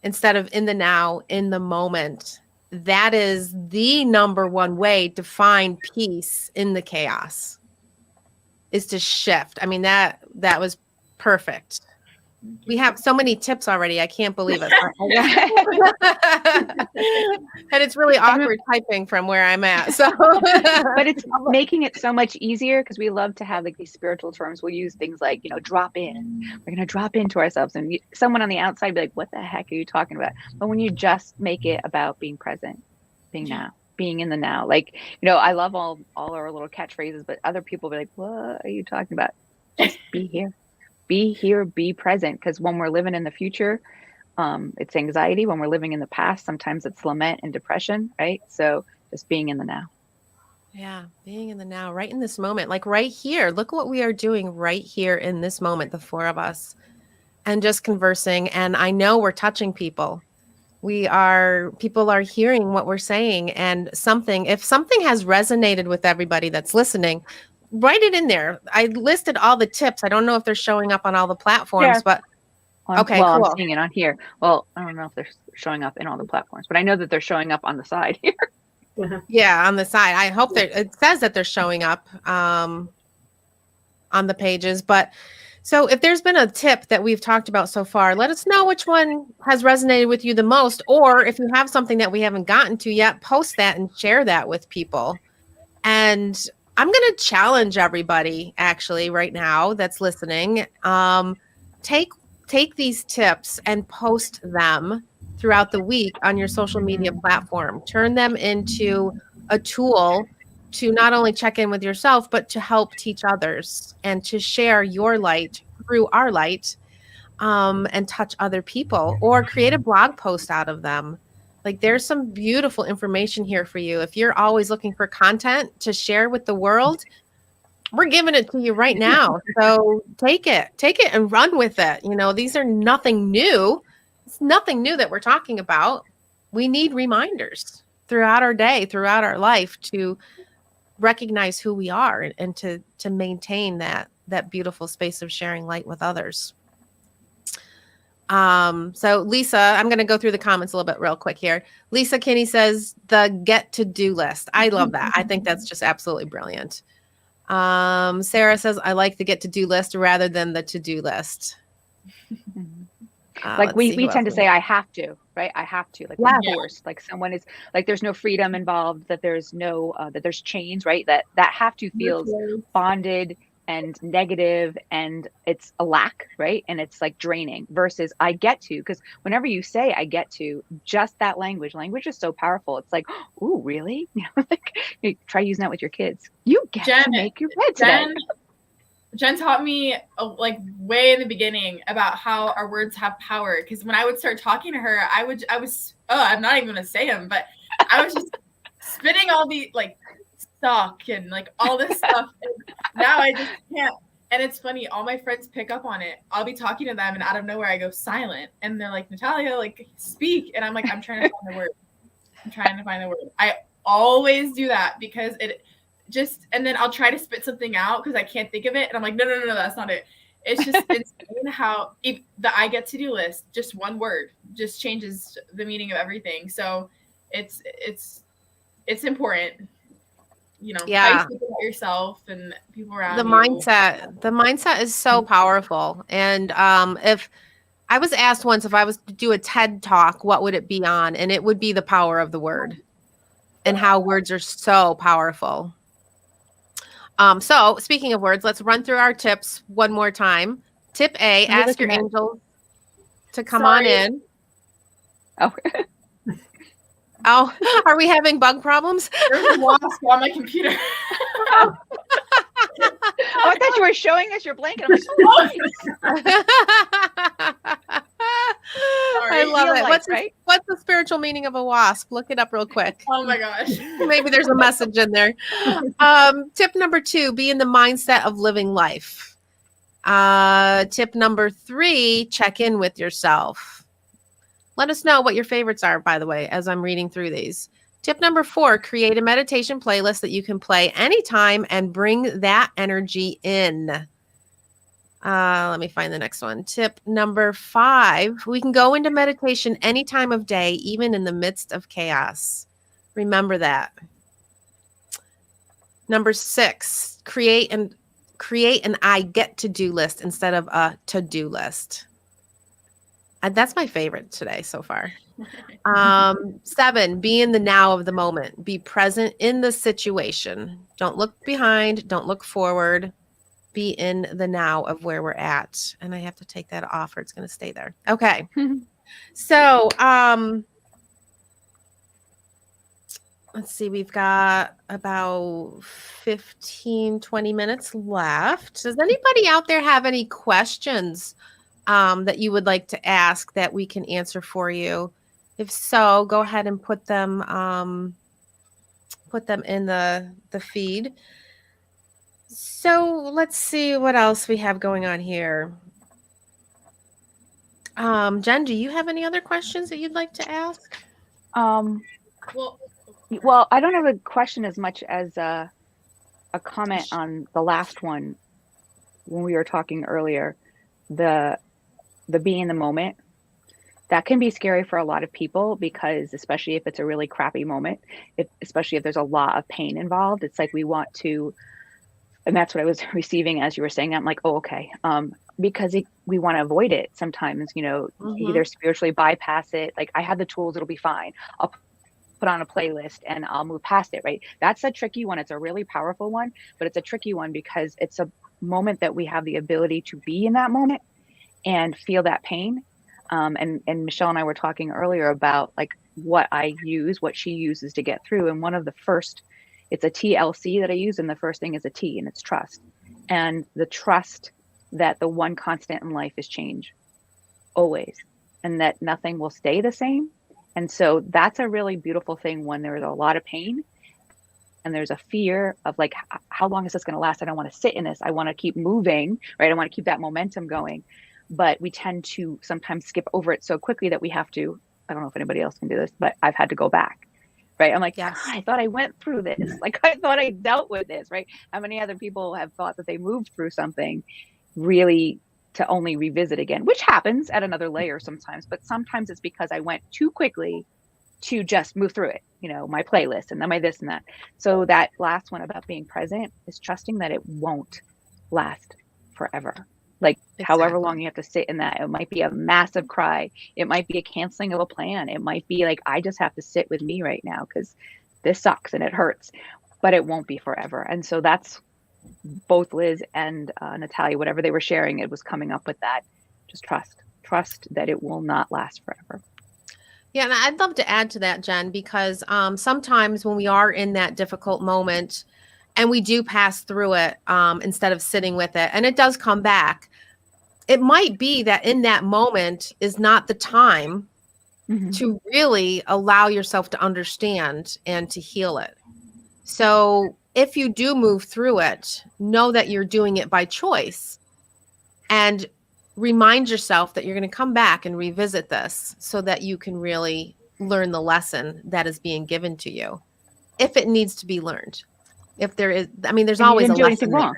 instead of in the now, in the moment. That is the number one way to find peace in the chaos, is to shift. I mean, that was perfect. We have so many tips already. I can't believe it. And it's really awkward typing from where I'm at. So, but it's making it so much easier, because we love to have these spiritual terms. We'll use things like, drop in. We're going to drop into ourselves, and someone on the outside be like, what the heck are you talking about? But when you just make it about being present, being now, being in the now, I love all our little catchphrases, but other people be like, what are you talking about? Just be here. Be here, be present. Because when we're living in the future, it's anxiety. When we're living in the past, sometimes it's lament and depression, right? So just being in the now. Yeah, being in the now, right in this moment, like right here. Look what we are doing right here in this moment, the four of us, and just conversing. And I know we're touching people. People are hearing what we're saying, and if something has resonated with everybody that's listening, write it in there. I listed all the tips. I don't know if they're showing up on all the platforms, Yeah. but okay, I'm cool. seeing it on here. Well, I don't know if they're showing up in all the platforms, but I know that they're showing up on the side here. Yeah, on the side. I hope it says that they're showing up on the pages. But so if there's been a tip that we've talked about so far, let us know which one has resonated with you the most. Or if you have something that we haven't gotten to yet, post that and share that with people. And I'm going to challenge everybody actually right now that's listening. Take these tips and post them throughout the week on your social media platform. Turn them into a tool to not only check in with yourself, but to help teach others and to share your light through our light, and touch other people, or create a blog post out of them. Like there's some beautiful information here for you. If you're always looking for content to share with the world, we're giving it to you right now. So take it and run with it. These are nothing new. It's nothing new that we're talking about. We need reminders throughout our day, throughout our life, to recognize who we are and to maintain that beautiful space of sharing light with others. So Lisa, I'm going to go through the comments a little bit real quick here. Lisa Kinney says the get to do list. I love that. I think that's just absolutely brilliant. Sarah says, I like the get to do list rather than the to do list. Like we tend to say, I have to, right? I have to, like we're forced, like someone is like, there's no freedom involved, that there's no, that there's chains, right? That have to feels bonded and negative, and it's a lack, right? And it's like draining, versus I get to, because whenever you say I get to, just that language is so powerful. It's like, oh, really? Like, try using that with your kids. You get to make your bed today. Jen taught me like way in the beginning about how our words have power. Because when I would start talking to her, I'm not even gonna say them, but I was just spitting all the like stock and like all this stuff. And now I just can't. And it's funny, all my friends pick up on it. I'll be talking to them and out of nowhere I go silent. And they're like, Natalia, like speak. And I'm like, I'm trying to find the word. I always do that because and then I'll try to spit something out because I can't think of it. And I'm like, no, that's not it. It's just insane how the I get to do list, just one word, just changes the meaning of everything. So it's important, how you think about yourself and people around you. The mindset is so powerful. And if I was asked once if I was to do a TED talk, what would it be on? And it would be the power of the word and how words are so powerful. So speaking of words, let's run through our tips one more time. Tip A, ask your angels to come on in. Oh, are we having bug problems? There's a wasp on my computer. I thought you were showing us your blanket. I'm like, I love it. What's the spiritual meaning of a wasp? Look it up real quick. Oh my gosh. Maybe there's a message in there. Tip number 2, be in the mindset of living life. Tip number 3, check in with yourself. Let us know what your favorites are, by the way, as I'm reading through these. Tip number 4, create a meditation playlist that you can play anytime and bring that energy in. Let me find the next one. Tip number 5, we can go into meditation any time of day, even in the midst of chaos. Remember that. Number 6, create an I get to do list instead of a to-do list. That's my favorite today so far. 7, be in the now of the moment. Be present in the situation. Don't look behind. Don't look forward. Be in the now of where we're at. And I have to take that off or it's going to stay there. Okay. So, let's see. We've got about 15, 20 minutes left. Does anybody out there have any questions that you would like to ask that we can answer for you? If so, go ahead and put them put them in the feed. So let's see what else we have going on here. Jen, do you have any other questions that you'd like to ask? Well, Well, I don't have a question as much as a comment on the last one when we were talking earlier. The being in the moment, that can be scary for a lot of people, because especially if it's a really crappy moment, especially if there's a lot of pain involved, it's like we want to, and that's what I was receiving as you were saying. I'm like, oh, okay. Because we want to avoid it sometimes, either spiritually bypass it. Like, I have the tools, it'll be fine. I'll put on a playlist and I'll move past it, right? That's a tricky one. It's a really powerful one, but it's a tricky one because it's a moment that we have the ability to be in that moment and feel that pain. And Michelle and I were talking earlier about like what she uses to get through. And one of the first, it's a TLC that I use. And the first thing is a T, and it's trust. And the trust that the one constant in life is change, always, and that nothing will stay the same. And so that's a really beautiful thing when there's a lot of pain and there's a fear of like, how long is this going to last? I don't want to sit in this. I want to keep moving, right? I want to keep that momentum going. But we tend to sometimes skip over it so quickly that we have to, I don't know if anybody else can do this, but I've had to go back, right? I'm like, yes. I thought I went through this. Like, I thought I dealt with this, right? How many other people have thought that they moved through something really to only revisit again, which happens at another layer sometimes, but sometimes it's because I went too quickly to just move through it, my playlist and then my this and that. So that last one about being present is trusting that it won't last forever. Like, however long you have to sit in that, it might be a massive cry. It might be a canceling of a plan. It might be like, I just have to sit with me right now because this sucks and it hurts, but it won't be forever. And so that's both Liz and Natalie, whatever they were sharing, it was coming up with that. Just trust that it will not last forever. Yeah, and I'd love to add to that, Jen, because sometimes when we are in that difficult moment and we do pass through it instead of sitting with it, and it does come back, it might be that in that moment is not the time to really allow yourself to understand and to heal it. So if you do move through it, know that you're doing it by choice, and remind yourself that you're going to come back and revisit this so that you can really learn the lesson that is being given to you, if it needs to be learned. If there is, there's always a lesson wrong.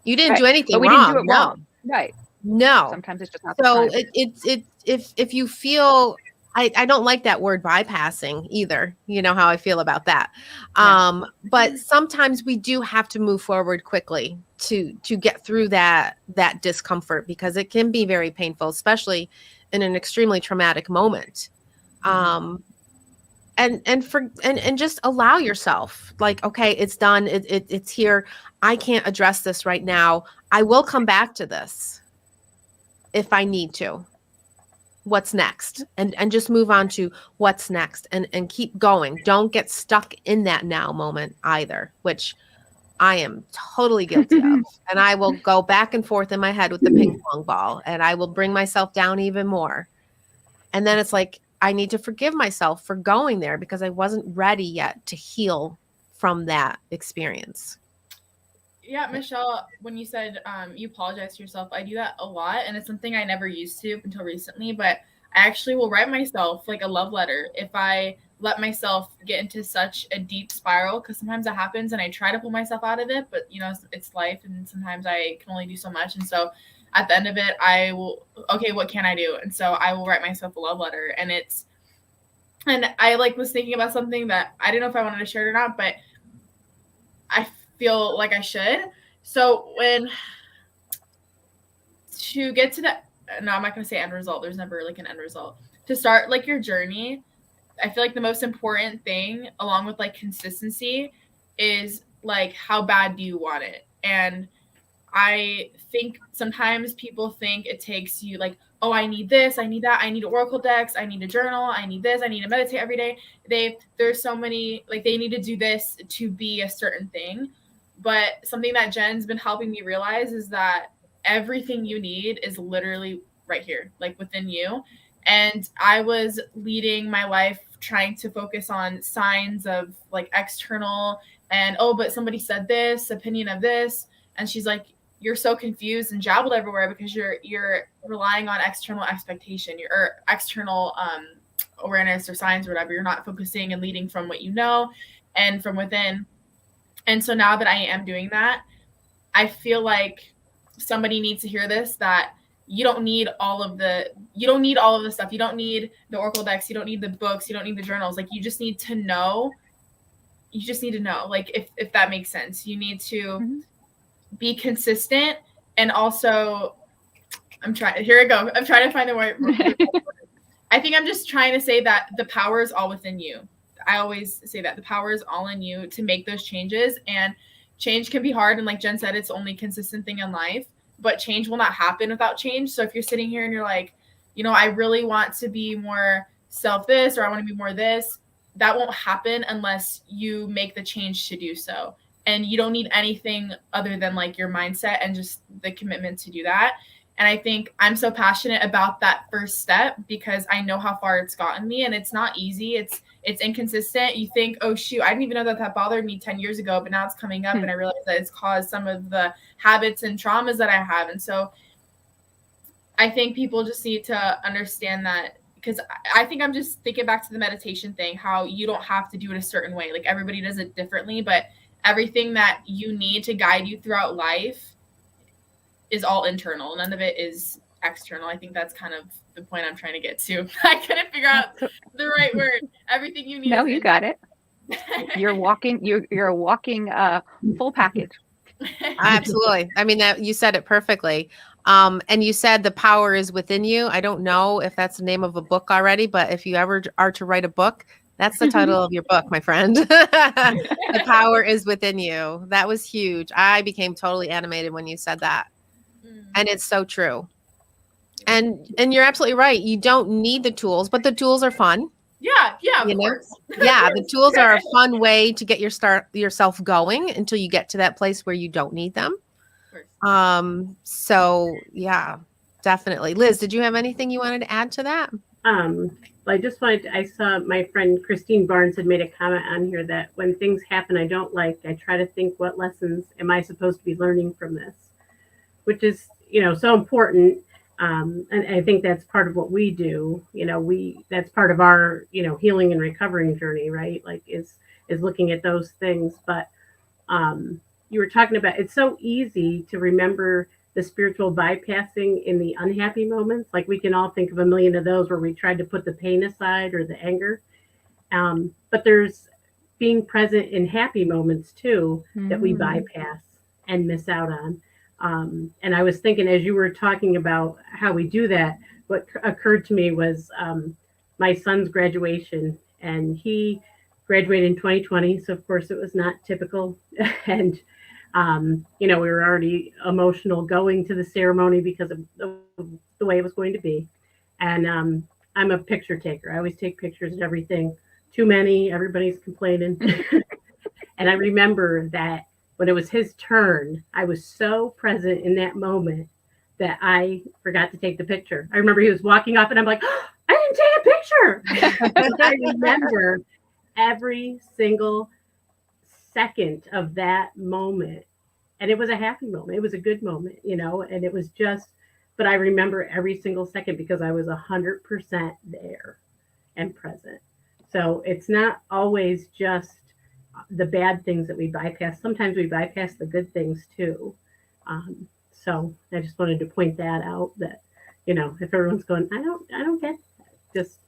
You didn't do anything wrong. But we didn't do it wrong. Right. No. Sometimes it's just not so if you feel, I don't like that word bypassing either. You know how I feel about that. Yeah. But sometimes we do have to move forward quickly to get through that discomfort, because it can be very painful, especially in an extremely traumatic moment. And just allow yourself, like, okay, it's done. It's here. I can't address this right now. I will come back to this if I need to. What's next? And just move on to what's next and keep going. Don't get stuck in that now moment either, which I am totally guilty of. And I will go back and forth in my head with the ping pong ball, and I will bring myself down even more. And then it's like, I need to forgive myself for going there because I wasn't ready yet to heal from that experience. Yeah, Michelle, when you said you apologize to yourself, I do that a lot, and it's something I never used to until recently, but I actually will write myself like a love letter if I let myself get into such a deep spiral, because sometimes that happens and I try to pull myself out of it, but it's life, and sometimes I can only do so much. And so at the end of it, I will, okay, what can I do? And so I will write myself a love letter, and I was thinking about something that I didn't know if I wanted to share it or not, but I feel like I should. So to get to I'm not going to say end result. There's never like an end result. To start like your journey, I feel like the most important thing, along with like consistency, is like, how bad do you want it? And I think sometimes people think it takes you like, oh, I need this, I need that, I need Oracle decks, I need a journal, I need this, I need to meditate every day. There's so many, like, they need to do this to be a certain thing. But something that Jen's been helping me realize is that everything you need is literally right here, like within you. And I was leading my life trying to focus on signs of like external and, oh, but somebody said this opinion of this. And she's like, you're so confused and jabbled everywhere because you're relying on external expectation, or external awareness or signs or whatever. You're not focusing and leading from what you know and from within. And so now that I am doing that, I feel like somebody needs to hear this, that you don't need all of the stuff. You don't need the Oracle decks. You don't need the books. You don't need the journals. Like, you just need to know. You just need to know, like, if that makes sense. You need to be consistent. And also, here I go. I'm trying to find the right word. I think I'm just trying to say that the power is all within you. I always say that the power is all in you to make those changes, and change can be hard. And like Jen said, it's the only consistent thing in life, but change will not happen without change. So if you're sitting here and you're like, I really want to be more self this, or I want to be more this, that won't happen unless you make the change to do so. And you don't need anything other than like your mindset and just the commitment to do that. And I think I'm so passionate about that first step because I know how far it's gotten me, and it's not easy. It's inconsistent. You think, oh shoot, I didn't even know that bothered me 10 years ago, but now it's coming up and I realize that it's caused some of the habits and traumas that I have. And so I think people just need to understand that, because I think I'm just thinking back to the meditation thing, how you don't have to do it a certain way. Like, everybody does it differently, but everything that you need to guide you throughout life is all internal. None of it is external. I think that's kind of the point I'm trying to get to. I couldn't figure out the right word. Everything you need. No, you got it. You're a walking full package. Absolutely. I mean, that you said it perfectly. And you said the power is within you. I don't know if that's the name of a book already, but if you ever are to write a book, that's the title of your book, my friend. The power is within you. That was huge. I became totally animated when you said that. And it's so true. And you're absolutely right. You don't need the tools, but the tools are fun. Yeah, of course. Yeah, the tools are a fun way to get yourself going until you get to that place where you don't need them. So yeah, definitely. Liz, did you have anything you wanted to add to that? I saw my friend Christine Barnes had made a comment on here that when things happen I don't like, I try to think, what lessons am I supposed to be learning from this? Which is, so important. And I think that's part of what we do. That's part of our, healing and recovering journey, right? Like is looking at those things. But you were talking about, it's so easy to remember the spiritual bypassing in the unhappy moments. Like, we can all think of a million of those where we tried to put the pain aside or the anger. But there's being present in happy moments too, that we bypass and miss out on. And I was thinking, as you were talking about how we do that, what occurred to me was my son's graduation, and he graduated in 2020. So of course it was not typical. And, we were already emotional going to the ceremony because of the way it was going to be. And I'm a picture taker. I always take pictures of everything. Too many, everybody's complaining. And I remember that when it was his turn, I was so present in that moment that I forgot to take the picture. I remember he was walking off and I'm like, oh, I didn't take a picture. I remember every single second of that moment. And it was a happy moment. It was a good moment, and it was just, but I remember every single second because I was 100% there and present. So it's not always just the bad things that we bypass. Sometimes we bypass the good things too. So I just wanted to point that out, that, if everyone's going, I don't get that. Just,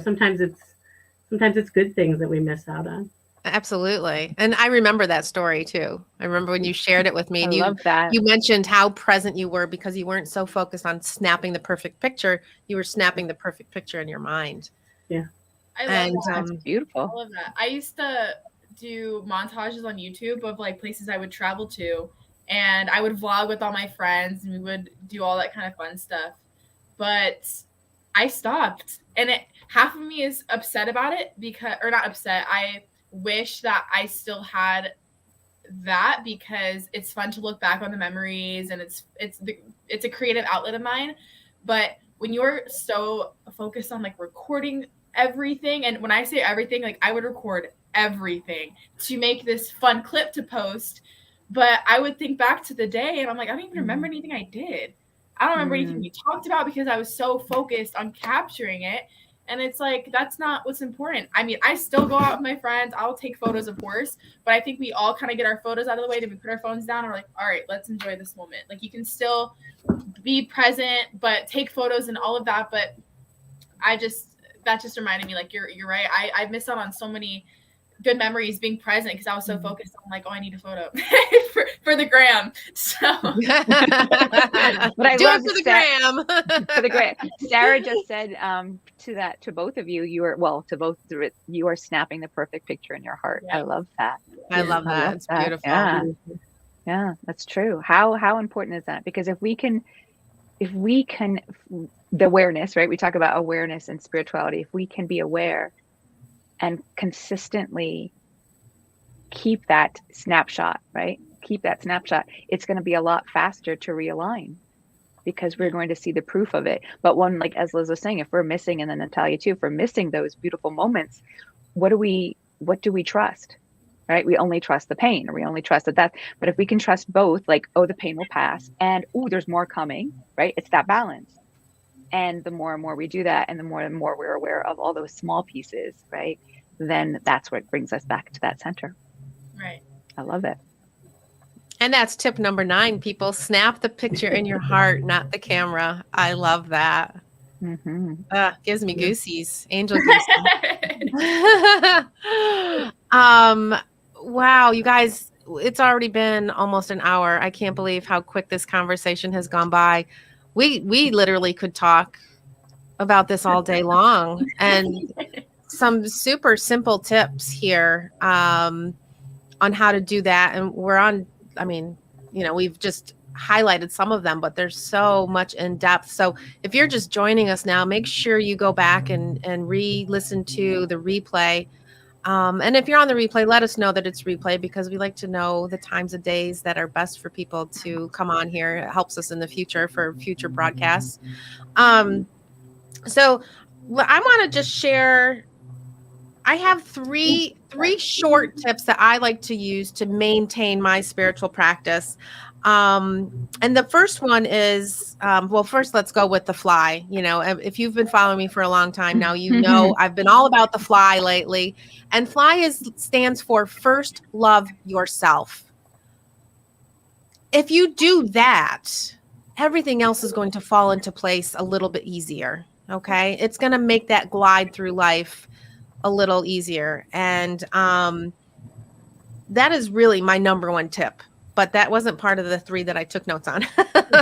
sometimes it's good things that we miss out on. Absolutely. And I remember that story too. I remember when you shared it with me, and love that. You mentioned how present you were because you weren't so focused on snapping the perfect picture. You were snapping the perfect picture in your mind. Yeah. I love that. That's beautiful. I love that. I used to do montages on YouTube of like places I would travel to, and I would vlog with all my friends, and we would do all that kind of fun stuff. But I stopped, and half of me is upset about it or not upset. I wish that I still had that because it's fun to look back on the memories, and it's a creative outlet of mine. But when you're so focused on like recording everything. And when I say everything, like I would record everything to make this fun clip to post. But I would think back to the day and I'm like, I don't even remember anything I did. I don't remember anything we talked about because I was so focused on capturing it. And it's like, that's not what's important. I mean, I still go out with my friends. I'll take photos, of course. But I think we all kind of get our photos out of the way. Then we put our phones down and we're like, all right, let's enjoy this moment. Like you can still be present, but take photos and all of that. But that just reminded me, like, you're right. I missed out on so many good memories being present because I was so focused on like, oh, I need a photo for the gram. So but I do love it for the gram. For the gram. Sarah just said to both of you, you are snapping the perfect picture in your heart. Yeah. I love that. I love that. It's beautiful. Yeah, that's true. How important is that? Because if we can the awareness, right? We talk about awareness and spirituality. If we can be aware and consistently keep that snapshot, right? Keep that snapshot. It's going to be a lot faster to realign because we're going to see the proof of it. But one, like as Liz was saying, if we're missing, and then Natalia too, if we're missing those beautiful moments, what do we trust? Right? We only trust the pain, or we only trust that. But if we can trust both, like, oh, the pain will pass, and oh, there's more coming, right? It's that balance. And the more and more we do that, and the more we're aware of all those small pieces, right? Then that's what brings us back to that center. Right. I love it. And that's tip number 9, people. Snap the picture in your heart, not the camera. I love that. Gives me goosies, angel goosies. Wow, you guys, it's already been almost an hour. I can't believe how quick this conversation has gone by. We literally could talk about this all day long, and some super simple tips here on how to do that. And we've just highlighted some of them, but there's so much in depth. So if you're just joining us now, make sure you go back and re-listen to the replay. And if you're on the replay, let us know that it's replay, because we like to know the times of days that are best for people to come on here. It helps us in the future for future broadcasts. So I want to just share, I have three short tips that I like to use to maintain my spiritual practice. And the first one is, first let's go with the fly. You know, if you've been following me for a long time now, you know, I've been all about the fly lately, and fly stands for first love yourself. If you do that, everything else is going to fall into place a little bit easier. Okay. It's going to make that glide through life a little easier. And, that is really my number one tip. But that wasn't part of the 3 that I took notes on. And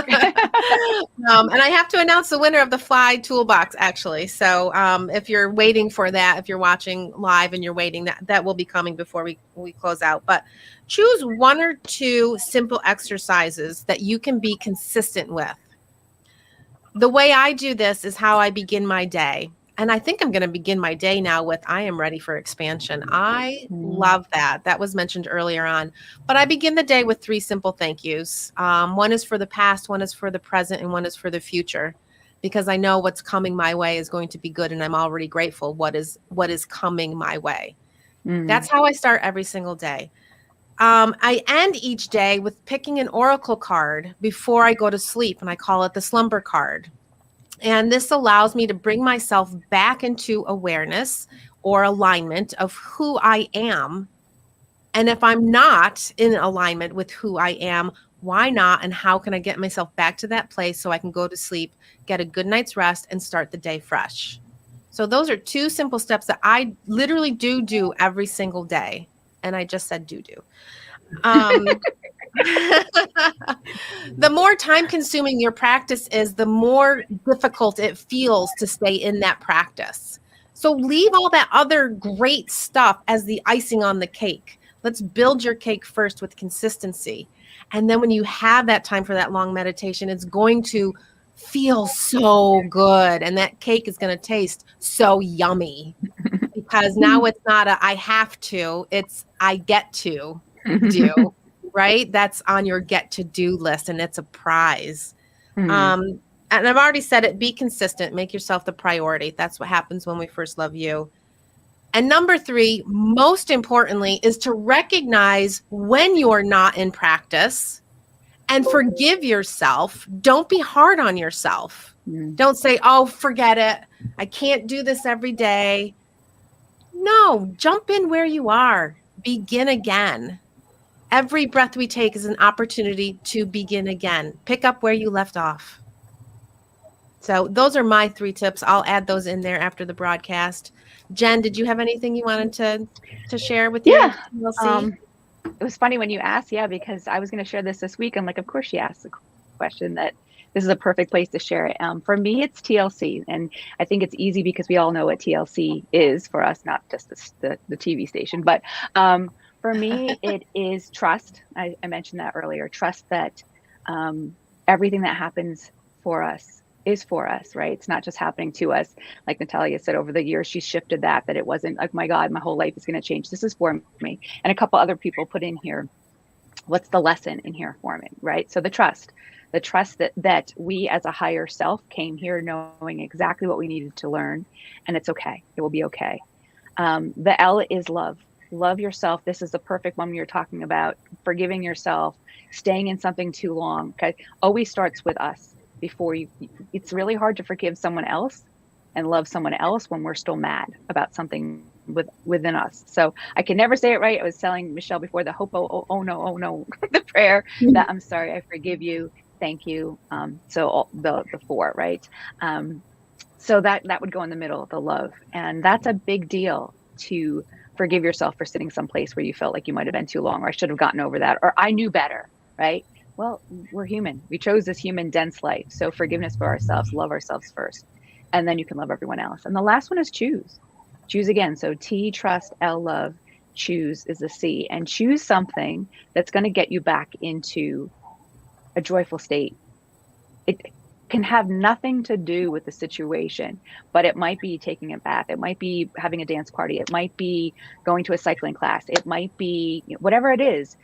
I have to announce the winner of the Fly Toolbox, actually. So if you're waiting for that, if you're watching live and you're waiting, that will be coming before we close out. But choose 1 or 2 simple exercises that you can be consistent with. The way I do this is how I begin my day. And I think I'm going to begin my day now with, I am ready for expansion. I love that. That was mentioned earlier on. But I begin the day with 3 simple thank yous. 1 is for the past, 1 is for the present, and 1 is for the future. Because I know what's coming my way is going to be good, and I'm already grateful what is coming my way. That's how I start every single day. I end each day with picking an oracle card before I go to sleep, and I call it the slumber card. And this allows me to bring myself back into awareness or alignment of who I am. And if I'm not in alignment with who I am, why not? And how can I get myself back to that place so I can go to sleep, get a good night's rest, and start the day fresh? So those are 2 simple steps that I literally do every single day. And I just said do. The more time consuming your practice is, the more difficult it feels to stay in that practice. So leave all that other great stuff as the icing on the cake. Let's build your cake first with consistency. And then when you have that time for that long meditation, it's going to feel so good. And that cake is going to taste so yummy, because now it's not I have to, it's I get to do. Right? That's on your get to do list, and it's a prize. and I've already said it, be consistent, make yourself the priority. That's what happens when we first love you. And number 3, most importantly, is to recognize when you're not in practice and forgive yourself. Don't be hard on yourself. Don't say, oh, forget it. I can't do this every day. No, jump in where you are. Begin again. Every breath we take is an opportunity to begin again. Pick up where you left off. So those are my 3 tips. I'll add those in there after the broadcast. Jen, did you have anything you wanted to share with your TLC? It was funny when you asked, because I was going to share this week. I'm like, of course she asked the question, that this is a perfect place to share it. For me, it's TLC. And I think it's easy because we all know what TLC is for us, not just the TV station. But for me, it is trust. I mentioned that earlier. Trust that everything that happens for us is for us, right? It's not just happening to us. Like Natalia said, over the years, she's shifted that it wasn't like, my God, my whole life is going to change. This is for me. And a couple other people put in here, what's the lesson in here for me, right? So the trust that we as a higher self came here knowing exactly what we needed to learn, and it's okay. It will be okay. The L is love. Love yourself. This is the perfect one you're talking about. Forgiving yourself, staying in something too long. Okay, always starts with us. Before you, it's really hard to forgive someone else and love someone else when we're still mad about something within us. So I can never say it right. I was telling Michelle before, the hope, oh no, the prayer that I'm sorry, I forgive you, thank you. So the 4, right? So that would go in the middle, the love, and that's a big deal to forgive yourself for sitting someplace where you felt like you might have been too long, or I should have gotten over that, or I knew better, right? Well, we're human. We chose this human dense life. So forgiveness for ourselves, love ourselves first, and then you can love everyone else. And the last one is choose. Choose again. So T, trust, L, love, choose is the C. And choose something that's going to get you back into a joyful state. It can have nothing to do with the situation, but it might be taking a bath. It might be having a dance party. It might be going to a cycling class. It might be whatever it is,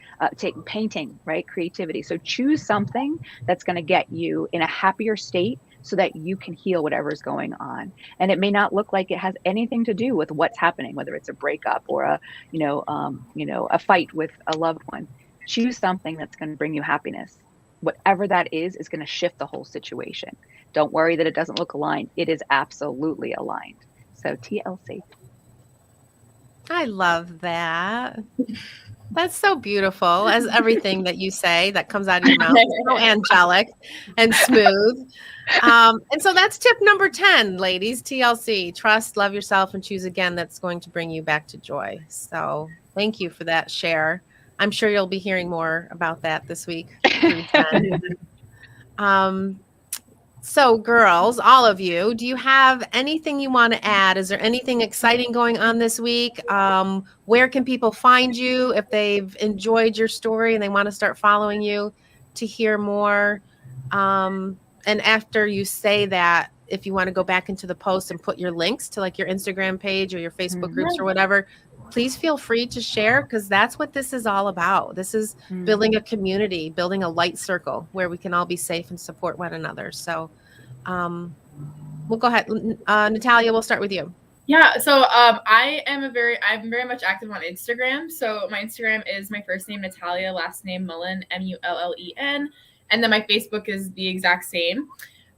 painting, right? Creativity. So choose something that's going to get you in a happier state so that you can heal whatever's going on. And it may not look like it has anything to do with what's happening, whether it's a breakup or a fight with a loved one. Choose something that's going to bring you happiness. Whatever that is going to shift the whole situation. Don't worry that it doesn't look aligned. It is absolutely aligned. So TLC. I love that. That's so beautiful, as everything that you say that comes out of your mouth is so angelic and smooth. And so that's tip number 10, ladies, TLC, trust, love yourself, and choose again. That's going to bring you back to joy. So thank you for that share. I'm sure you'll be hearing more about that this week. So girls, all of you, do you have anything you want to add? Is there anything exciting going on this week? Where can people find you if they've enjoyed your story and they want to start following you to hear more? And after you say that, if you want to go back into the post and put your links to like your Instagram page or your Facebook groups or whatever, please feel free to share, because that's what this is all about. This is building a community, building a light circle where we can all be safe and support one another. So we'll go ahead. Natalia, we'll start with you. Yeah, so I'm very much active on Instagram. So my Instagram is my first name, Natalia, last name Mullen, Mullen. And then my Facebook is the exact same.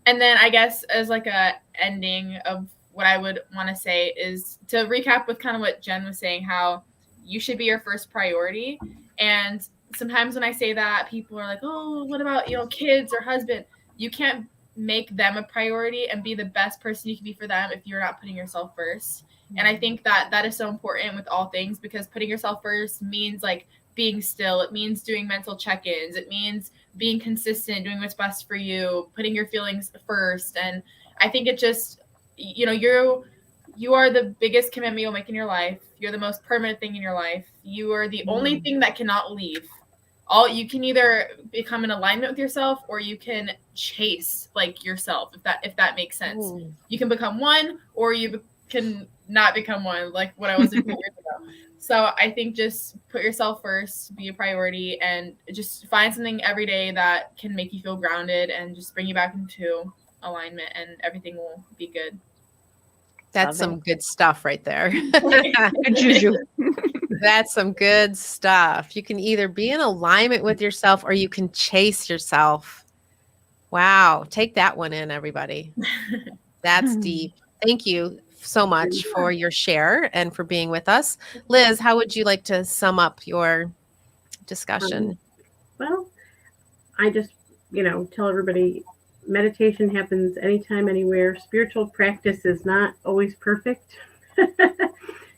And then I guess as like a ending of what I would want to say is to recap with kind of what Jen was saying, how you should be your first priority. And sometimes when I say that, people are like, oh, what about, kids or husband? You can't make them a priority and be the best person you can be for them if you're not putting yourself first. And I think that is so important with all things, because putting yourself first means like being still. It means doing mental check-ins. It means being consistent, doing what's best for you, putting your feelings first. And I think it just, you are the biggest commitment you'll make in your life. You're the most permanent thing in your life. You are the only thing that cannot leave. You can either become in alignment with yourself, or you can chase like yourself, if that makes sense. Ooh. You can become one, or you can not become one, like what I was doing years ago. So I think just put yourself first, be a priority, and just find something every day that can make you feel grounded and just bring you back into alignment, and everything will be good. That's some good stuff right there. Good juju. That's some good stuff. You can either be in alignment with yourself or you can chase yourself. Wow. Take that one in, everybody. That's deep. Thank you so much for your share and for being with us. Liz, how would you like to sum up your discussion? Well, I just, tell everybody meditation happens anytime, anywhere. Spiritual practice is not always perfect.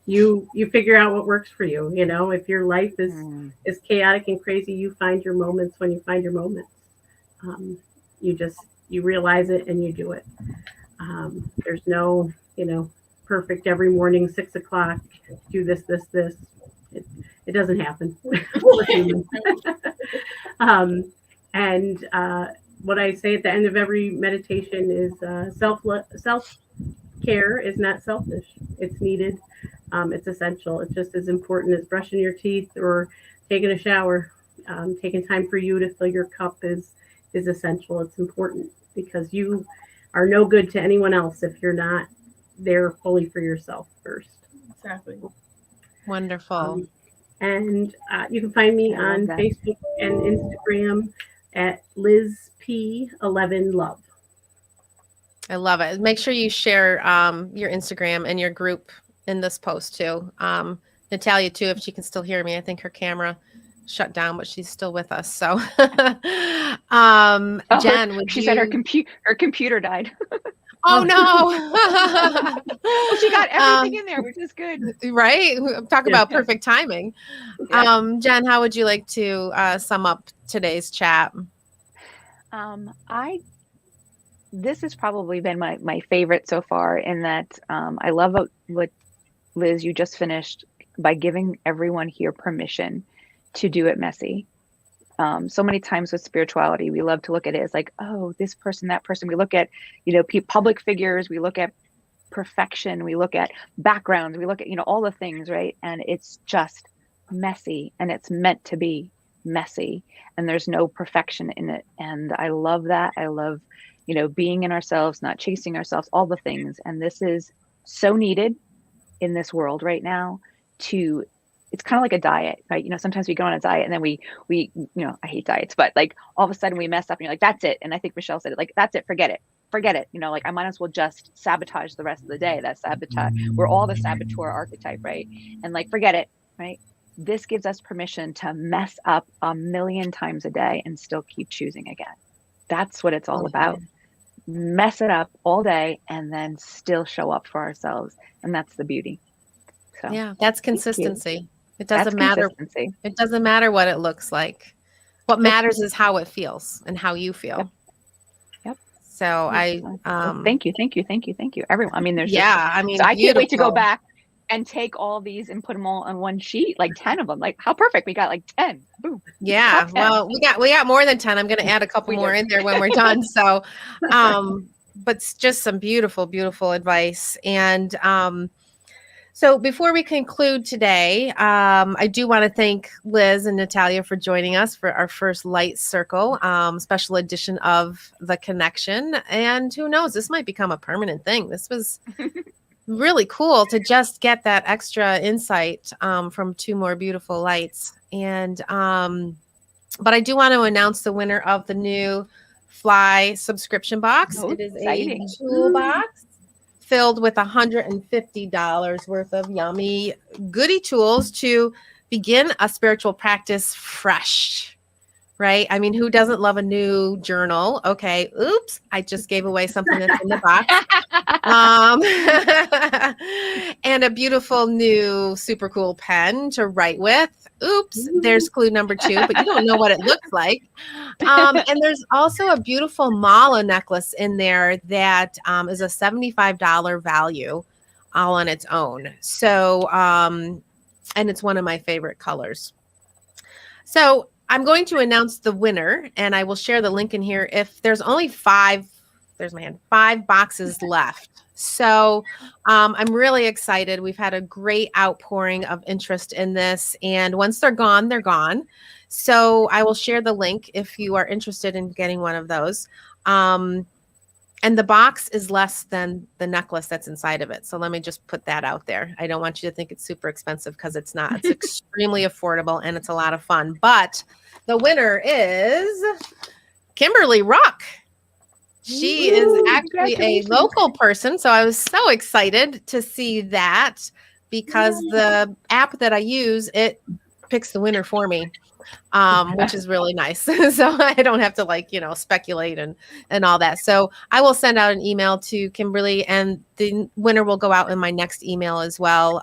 You figure out what works for you. If your life is chaotic and crazy, you find your moments when you find your moments. You realize it and you do it. There's no, perfect every morning, 6:00, do this. It doesn't happen. We're human. And what I say at the end of every meditation is self-care is not selfish. It's needed. It's essential. It's just as important as brushing your teeth or taking a shower. Taking time for you to fill your cup is essential. It's important because you are no good to anyone else if you're not there fully for yourself first. Exactly. Wonderful. And you can find me on Facebook and Instagram at LizP11Love. I love it. Make sure you share your Instagram and your group in this post too. Natalia too, if she can still hear me. I think her camera shut down, but she's still with us. So, Jen, she said her computer died. Oh no! Well, she got everything in there, which is good, right? Talk about perfect timing. Yeah. Jen, how would you like to sum up today's chat? This has probably been my favorite so far, in that I love what Liz, you just finished by giving everyone here permission to do it messy. So many times with spirituality, we love to look at it as like, oh, this person, that person. We look at, public figures. We look at perfection. We look at backgrounds. We look at, all the things, right? And it's just messy, and it's meant to be messy, and there's no perfection in it. And I love that. I love, being in ourselves, not chasing ourselves, all the things. And this is so needed in this world right now. It's kind of like a diet, right? Sometimes we go on a diet and then we I hate diets, but like all of a sudden we mess up and you're like, that's it. And I think Michelle said it, like, that's it, forget it. Like I might as well just sabotage the rest of the day. That sabotage, we're all the saboteur archetype, right? And like, forget it, right? This gives us permission to mess up 1,000,000 times a day and still keep choosing again. That's what it's all about. Mess it up all day and then still show up for ourselves. And that's the beauty. So yeah, that's consistency. It doesn't matter. It doesn't matter what it looks like. What matters is how it feels and how you feel. Yep. So thank you, everyone. I mean, so I can't wait to go back and take all these and put them all on one sheet, like 10 of them. Like, how perfect. We got like 10. Boom. Yeah. Well, we got more than 10. I'm going to add a couple more in there when we're done. So, but it's just some beautiful, beautiful advice. And, so before we conclude today, I do want to thank Liz and Natalia for joining us for our first Light Circle special edition of The Connection. And who knows, this might become a permanent thing. This was really cool to just get that extra insight from two more beautiful lights. And but I do want to announce the winner of the new Fly subscription box. It is exciting. A toolbox filled with $150 worth of yummy goodie tools to begin a spiritual practice fresh, right? I mean, who doesn't love a new journal? Okay, oops, I just gave away something that's in the box. And a beautiful new super cool pen to write with. Oops, there's clue number 2, but you don't know what it looks like. And there's also a beautiful mala necklace in there that is a $75 value all on its own. So, and it's one of my favorite colors. So I'm going to announce the winner, and I will share the link in here. If there's only 5 boxes left. So I'm really excited. We've had a great outpouring of interest in this. And once they're gone, they're gone. So I will share the link if you are interested in getting one of those. And And the box is less than the necklace that's inside of it. So let me just put that out there. I don't want you to think it's super expensive, because it's not. It's extremely affordable and it's a lot of fun. But the winner is Kimberly Ruck. She is actually a local person. So I was so excited to see that, because the app that I use, it picks the winner for me. Which is really nice. So I don't have to speculate and all that. So I will send out an email to Kimberly, and the winner will go out in my next email as well.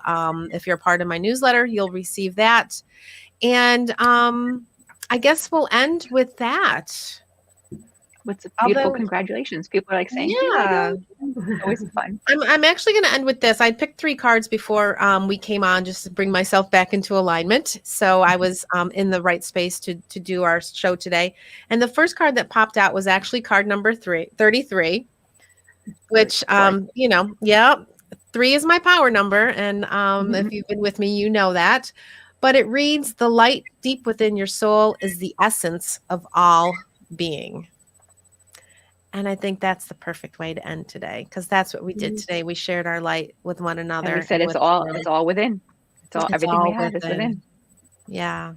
If you're a part of my newsletter, you'll receive that. And I guess we'll end with that. What's beautiful congratulations. People are like saying, yeah, always fun. I'm actually going to end with this. I picked 3 cards before we came on, just to bring myself back into alignment. So I was in the right space to do our show today. And the first card that popped out was actually card number 33, which, 3 is my power number. And if you've been with me, you know that. But it reads, "The light deep within your soul is the essence of all being." And I think that's the perfect way to end today, because that's what we did today. We shared our light with one another. And we said it's all within. Everything we have is within. Yeah.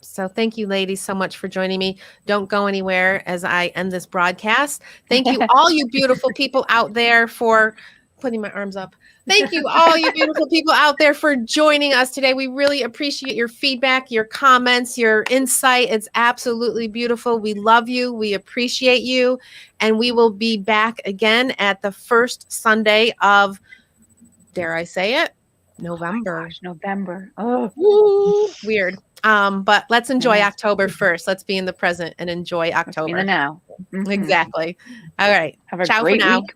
So thank you, ladies, so much for joining me. Don't go anywhere as I end this broadcast. Thank you, all you beautiful people out there, for putting my arms up. Thank you, all you beautiful people out there, for joining us today. We really appreciate your feedback, your comments, your insight. It's absolutely beautiful. We love you. We appreciate you. And we will be back again at the first Sunday of, dare I say it, November. Oh my gosh, November. Oh, woo, weird. But let's enjoy October first. Let's be in the present and enjoy October. In the now. Exactly. All right. Have a Ciao great for now. week.